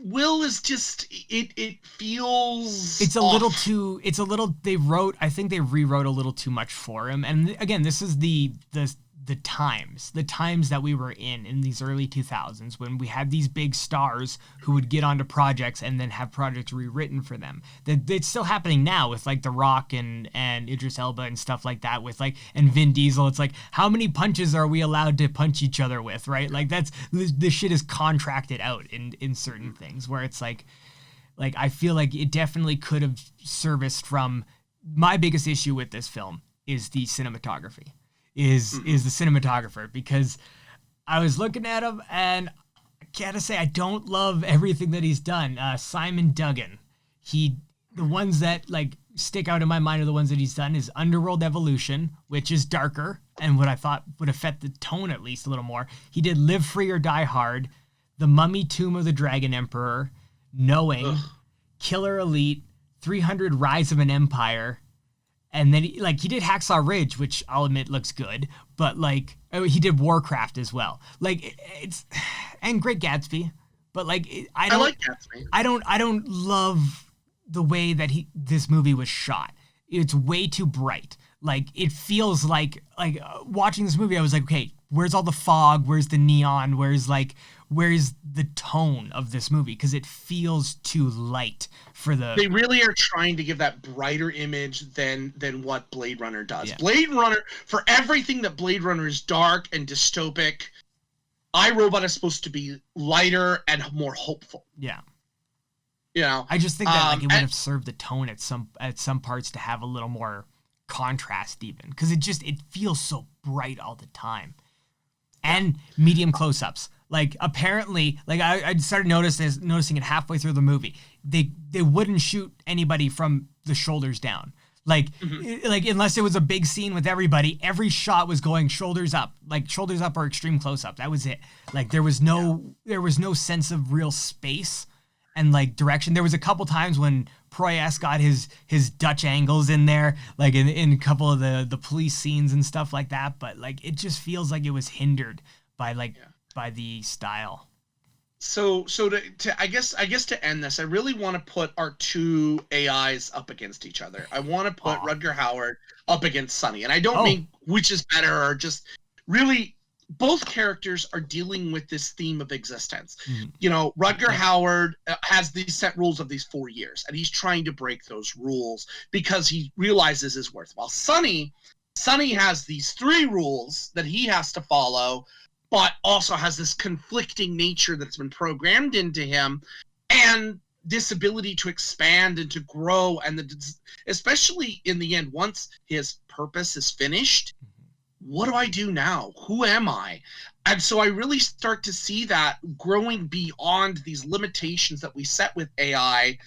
Will is just it feels It's a off. little too. It's a little. I think they rewrote a little too much for him. And again, this is the times that we were in these early 2000s when we had these big stars who would get onto projects and then have projects rewritten for them. That it's still happening now with like The Rock and Idris Elba and stuff like that with like and Vin Diesel. It's like, how many punches are we allowed to punch each other with, right? Like that's this shit is contracted out in certain things where it's like I feel like it definitely could have serviced from. My biggest issue with this film is the cinematography. Is the cinematographer, because I was looking at him and I gotta say I don't love everything that he's done. Simon Duggan, the ones that like stick out in my mind are the ones that he's done is Underworld Evolution, which is darker and what I thought would affect the tone at least a little more. He did Live Free or Die Hard, The Mummy, Tomb of the Dragon Emperor, Knowing, Killer Elite, 300 Rise of an Empire. And then he did Hacksaw Ridge, which I'll admit looks good, but like he did Warcraft as well. Like it's and Great Gatsby, but like I like Gatsby. I don't love the way that this movie was shot. It's way too bright. Like it feels like watching this movie, I was like, okay, where's all the fog? Where's the neon? Where's the tone of this movie? Because it feels too light for the. They really are trying to give that brighter image than what Blade Runner does. Yeah. Blade Runner, for everything that Blade Runner is dark and dystopic, iRobot is supposed to be lighter and more hopeful. Yeah. You know, I just think that it would have served the tone at some parts to have a little more contrast, even because it feels so bright all the time, and medium close-ups. Like apparently, like I started noticing it halfway through the movie. They wouldn't shoot anybody from the shoulders down. Like like unless it was a big scene with everybody, every shot was going shoulders up, like shoulders up or extreme close-up. That was it. Like there was no sense of real space and like direction. There was a couple times when Proyas got his Dutch angles in there, like in a couple of the police scenes and stuff like that. But like it just feels like it was hindered by by the style. So to I guess to end this, I really want to put our two AIs up against each other. I want to put Rutger Hauer up against Sonny, and I don't mean which is better, or just really both characters are dealing with this theme of existence. You know, Rutger Hauer has these set rules of these 4 years, and he's trying to break those rules because he realizes his worth. While Sonny has these 3 rules that he has to follow, but also has this conflicting nature that's been programmed into him, and this ability to expand and to grow, and especially in the end, once his purpose is finished, what do I do now? Who am I? And so I really start to see that growing beyond these limitations that we set with AI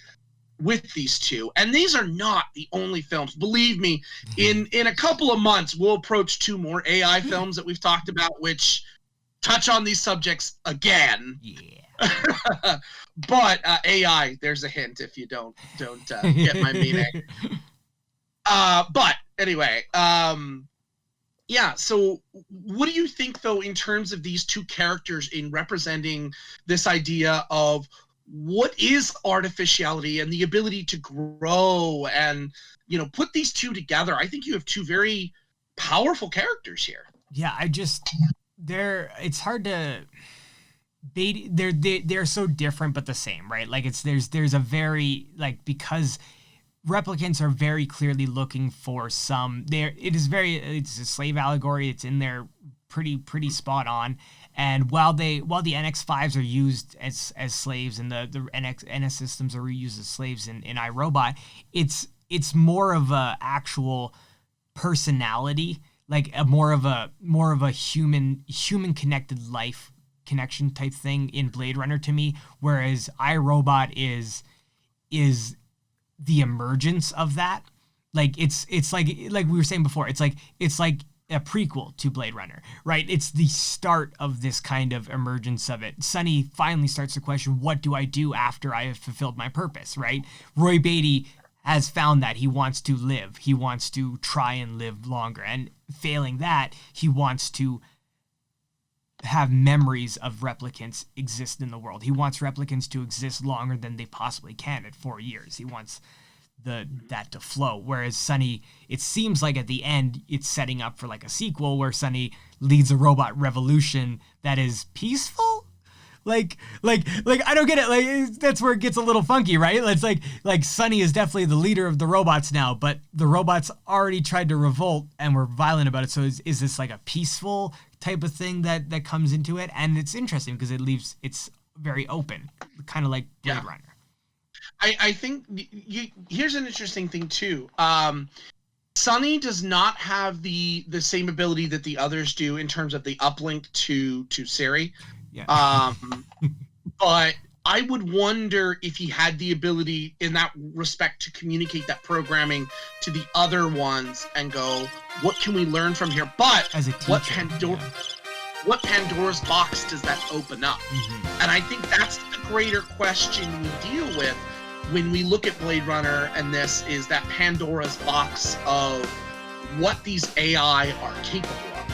with these two. And these are not the only films. Believe me, in a couple of months, we'll approach 2 more AI films that we've talked about, which touch on these subjects again. Yeah. But AI, there's a hint if you don't get my meaning. But anyway, yeah, so what do you think, though, in terms of these 2 characters in representing this idea of what is artificiality and the ability to grow and, you know, put these 2 together? I think you have 2 very powerful characters here. Yeah, it's hard to they're so different but the same, right? Like there's a very, like, because Replicants are very clearly looking for it's a slave allegory. It's in there pretty spot on. And while the NX5s are used as slaves and the NS systems are reused as slaves in iRobot, it's more of a actual personality, like more of a human connected life connection type thing in Blade Runner to me, whereas iRobot is the emergence of that. Like it's like we were saying before, it's like a prequel to Blade Runner, right? It's the start of this kind of emergence of it. Sonny finally starts to question, what do I do after I have fulfilled my purpose, right? Roy Beatty has found that he wants to live. He wants to try and live longer. And failing that, he wants to have memories of replicants exist in the world. He wants replicants to exist longer than they possibly can at 4 years. He wants that to flow. Whereas Sonny, it seems like at the end it's setting up for like a sequel where Sonny leads a robot revolution that is peaceful. Like I don't get it. Like that's where it gets a little funky, right? It's like Sonny is definitely the leader of the robots now, but the robots already tried to revolt and were violent about it. So is this like a peaceful type of thing that comes into it? And it's interesting because it's very open, kind of like Blade Runner. I think here's an interesting thing too. Sonny does not have the same ability that the others do in terms of the uplink to Siri. Yeah. But I would wonder if he had the ability in that respect to communicate that programming to the other ones and go, what can we learn from here? But as a teacher, what Pandora's box does that open up? Mm-hmm. And I think that's the greater question we deal with when we look at Blade Runner, and this is that Pandora's box of what these AI are capable of,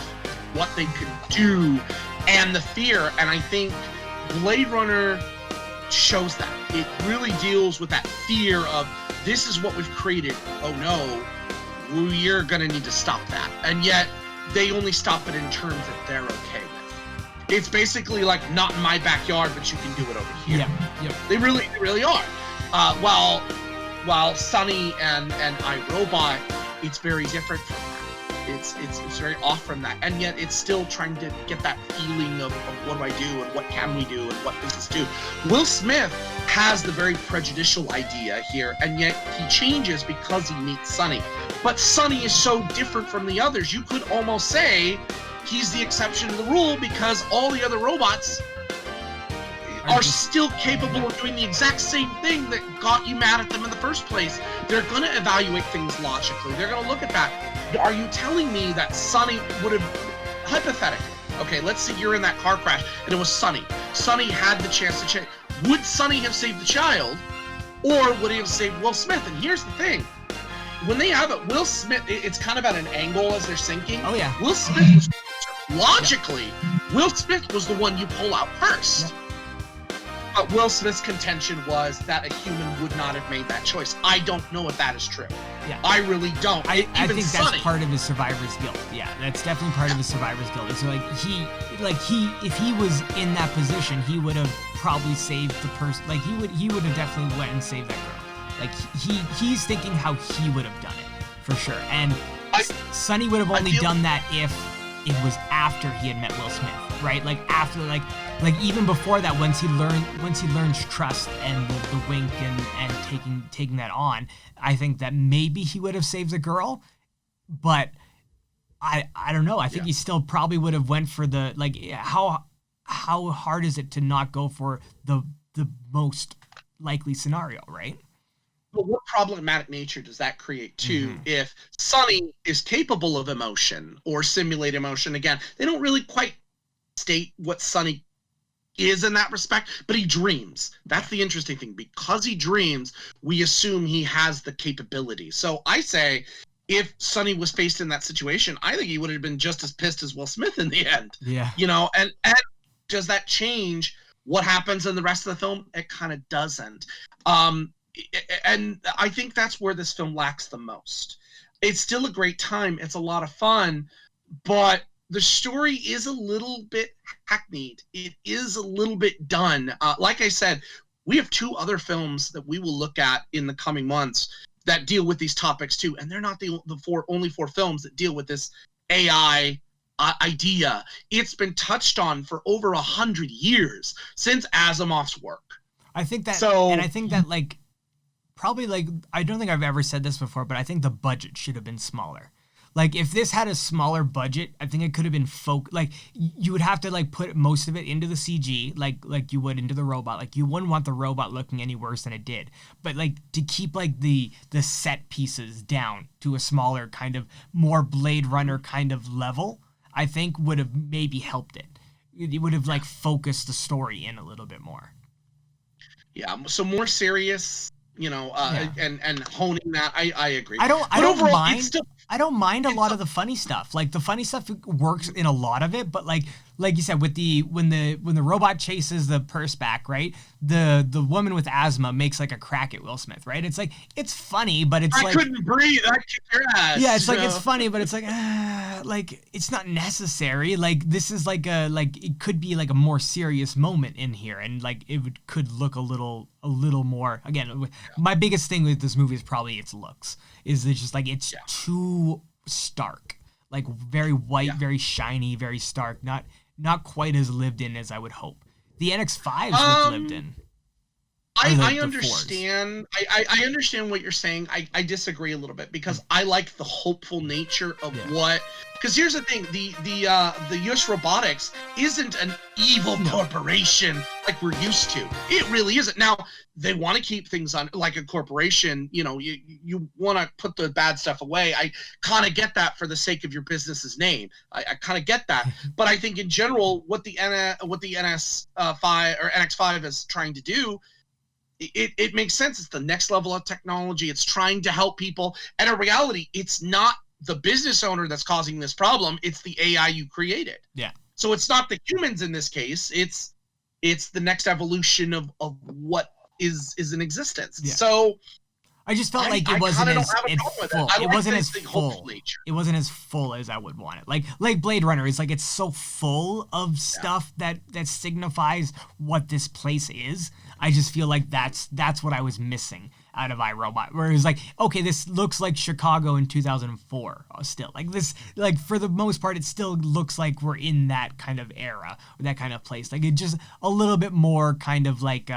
what they can do, and the fear. And I think Blade Runner shows that. It really deals with that fear of, this is what we've created. Oh no, we're going to need to stop that. And yet they only stop it in terms that they're okay with. It's basically like, not in my backyard, but you can do it over here. Yeah. They really are. While Sonny and iRobot, it's very different from that. It's very off from that, and yet it's still trying to get that feeling of what do I do and what can we do and what does this do. Will Smith has the very prejudicial idea here, and yet he changes because he meets Sonny. But Sonny is so different from the others. You could almost say he's the exception to the rule because all the other robots are still capable of doing the exact same thing that got you mad at them in the first place. They're going to evaluate things logically. They're going to look at that. Are you telling me that Sonny would have, hypothetically, okay, let's say you're in that car crash and it was Sonny. Sonny had the chance to change. Would Sonny have saved the child, or would he have saved Will Smith? And here's the thing. When they have it, Will Smith, it's kind of at an angle as they're sinking. Oh, yeah. Will Smith was, logically, Will Smith was the one you pull out first. Yeah. But Will Smith's contention was that a human would not have made that choice. I don't know if that is true. Yeah. I really don't. I think that's part of his survivor's guilt. Yeah, that's definitely part of his survivor's guilt. It's if he was in that position, he would have probably saved the person. Like he would have definitely went and saved that girl. Like he's thinking how he would have done it for sure. And Sonny would have only done that if it was after he had met Will Smith, right? Like after, like even before that, once he learns trust and the wink and taking that on, I think that maybe he would have saved the girl, but I don't know. I think he still probably would have went for the, like, how hard is it to not go for the most likely scenario, right? But what problematic nature does that create too? If Sonny is capable of emotion or simulate emotion, again, they don't really quite state what Sonny is in that respect, but he dreams. That's the interesting thing. Because he dreams, we assume he has the capability. So I say, if Sonny was faced in that situation, I think he would have been just as pissed as Will Smith in the end. Yeah. You know, and does that change what happens in the rest of the film? It kind of doesn't. And I think that's where this film lacks the most. It's still a great time. It's a lot of fun, but the story is a little bit hackneyed. It is a little bit done. Like I said, we have 2 other films that we will look at in the coming months that deal with these topics too, and they're not the only 4 films that deal with this AI idea. It's been touched on for over 100 years since Asimov's work. I think that, and I think that, like, probably, like, I don't think I've ever said this before, but I think the budget should have been smaller. Like, if this had a smaller budget, I think it could have been like, you would have to, like, put most of it into the CG, like you would into the robot. Like, you wouldn't want the robot looking any worse than it did. But, like, to keep, like, the set pieces down to a smaller, kind of more Blade Runner kind of level, I think would have maybe helped it. It would have, like, focused the story in a little bit more. Yeah, so more serious, you know, and honing that. I agree. I don't mind. I don't mind a lot of the funny stuff. Like, the funny stuff works in a lot of it, but, like, like you said, with when the robot chases the purse back, right? The woman with asthma makes like a crack at Will Smith, right? It's like, it's funny, but it's I like, couldn't breathe. I kicked your ass. yeah, it's like, it's funny, but it's like it's not necessary. Like, this is like it could be like a more serious moment in here, and like could look a little more. Again, my biggest thing with this movie is probably its looks. Is it's just like, it's too stark, like very white, very shiny, very stark. Not quite as lived in as I would hope. The NX5s look lived in. I understand. I understand what you're saying. I disagree a little bit, because I like the hopeful nature of what. Because here's the thing: the US Robotics isn't an evil corporation like we're used to. It really isn't. Now they want to keep things on like a corporation. You know, you want to put the bad stuff away. I kind of get that for the sake of your business's name. I kind of get that. But I think in general, what the NS5 or NX5 is trying to do. It makes sense. It's the next level of technology. It's trying to help people. And in reality, it's not the business owner that's causing this problem. It's the AI you created. Yeah. So it's not the humans in this case. It's the next evolution of what is in existence. Yeah. So I just felt like it wasn't as full as I would want it. Like Blade Runner is like, it's so full of stuff that signifies what this place is. I just feel like that's what I was missing out of iRobot, where it was like, okay, this looks like Chicago in 2004 still. Like this, like for the most part, it still looks like we're in that kind of era, or that kind of place. Like, it just a little bit more kind of like,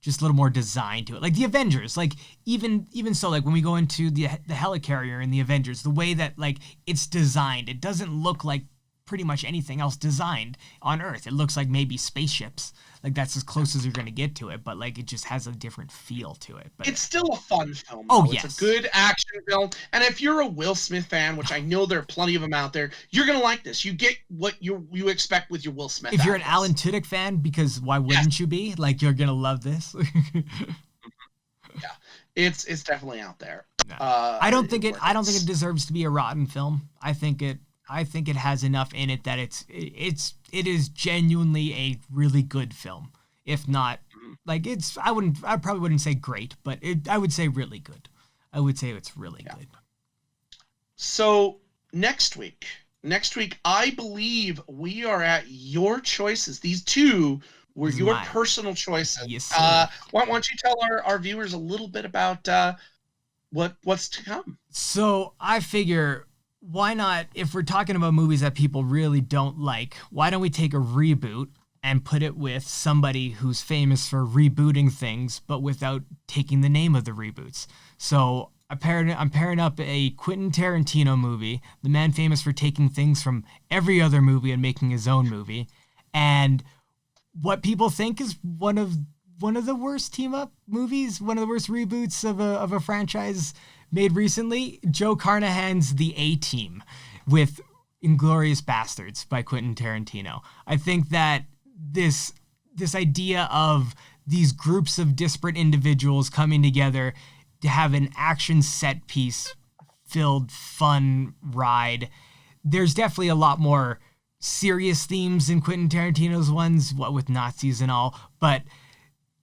just a little more design to it. Like the Avengers, like even so, like when we go into the helicarrier in the Avengers, the way that like it's designed, it doesn't look like pretty much anything else designed on Earth. It looks like maybe spaceships. Like that's as close as you're going to get to it, but like it just has a different feel to it. But it's still a fun film. Oh, yes. It's a good action film. And if you're a Will Smith fan, which I know there are plenty of them out there, you're going to like this. You get what you expect with your Will Smith. If you're an Alan Tudyk fan, because why wouldn't you be? Like, you're going to love this. Yeah. It's definitely out there. No. I don't think it deserves to be a rotten film. I think it has enough in it that it is genuinely a really good film. If not, like I probably wouldn't say great, but I would say really good. I would say it's really good. So next week, I believe we are at your choices. These two were your personal choices. Yes, why don't you tell our viewers a little bit about what's to come? So I figure, why not, if we're talking about movies that people really don't like, why don't we take a reboot and put it with somebody who's famous for rebooting things, but without taking the name of the reboots? So I'm pairing up a Quentin Tarantino movie, the man famous for taking things from every other movie and making his own movie, and what people think is one of the worst team-up movies, one of the worst reboots of a franchise made recently, Joe Carnahan's The A-Team with Inglourious Bastards by Quentin Tarantino. I think that this idea of these groups of disparate individuals coming together to have an action set piece filled fun ride. There's definitely a lot more serious themes in Quentin Tarantino's ones, what with Nazis and all, but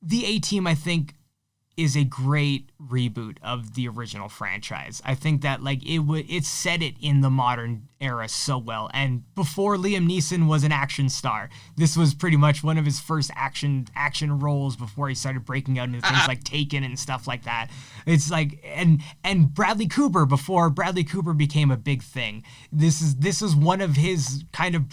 The A-Team, I think, is a great reboot of the original franchise. I think that like it set it in the modern era so well. And before Liam Neeson was an action star, this was pretty much one of his first action roles before he started breaking out into things like Taken and stuff like that. It's like and Bradley Cooper, before Bradley Cooper became a big thing. This is one of his kind of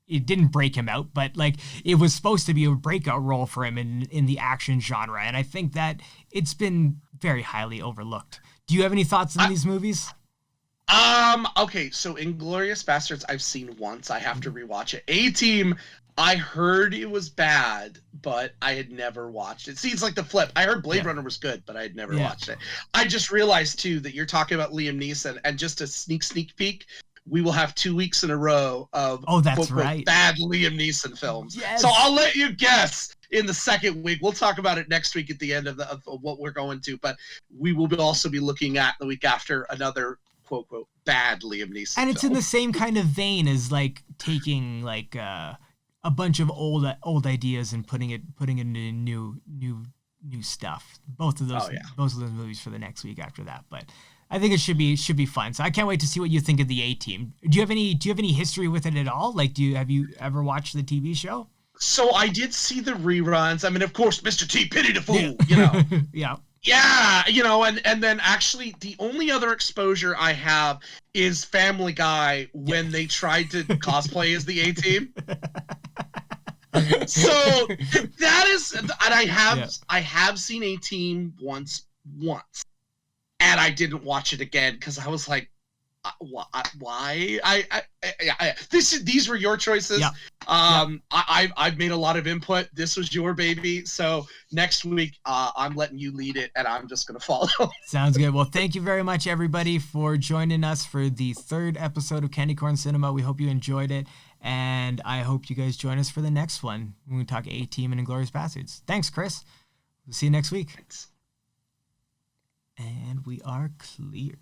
it didn't break him out, but like it was supposed to be a breakout role for him in the action genre. And I think that it's been very highly overlooked. Do you have any thoughts on these movies? Okay, so Inglourious Bastards I've seen once. I have to rewatch it. A-Team, I heard it was bad, but I had never watched it. See, it's like the flip. I heard Blade Runner was good, but I had never watched it. I just realized too that you're talking about Liam Neeson, and just a sneak peek, we will have 2 weeks in a row of that's right, bad Liam Neeson films. Yes. So I'll let you guess in the second week. We'll talk about it next week at the end of what we're going to, but we will also be looking at the week after another quote bad Liam Neeson and it's film. in the same kind of vein as like taking like a bunch of old ideas and putting it into new stuff. Both of those movies for the next week after that, but I think it should be fun. So I can't wait to see what you think of the A-Team. Do you have any history with it at all? Like, have you ever watched the TV show? So I did see the reruns. I mean, of course, Mr. T, pity the fool, you know. Yeah. Yeah, you know, and then actually the only other exposure I have is Family Guy when they tried to cosplay as the A-Team. So that is, and I have seen A-Team once, and I didn't watch it again because I was like, why? These were your choices. Yeah. I've made a lot of input. This was your baby. So next week, I'm letting you lead it, and I'm just gonna follow. Sounds good. Well, thank you very much, everybody, for joining us for the 3rd episode of Candy Corn Cinema. We hope you enjoyed it, and I hope you guys join us for the next one when we talk A-Team and Inglourious Basterds. Thanks, Chris. We'll see you next week. Thanks. And we are clear.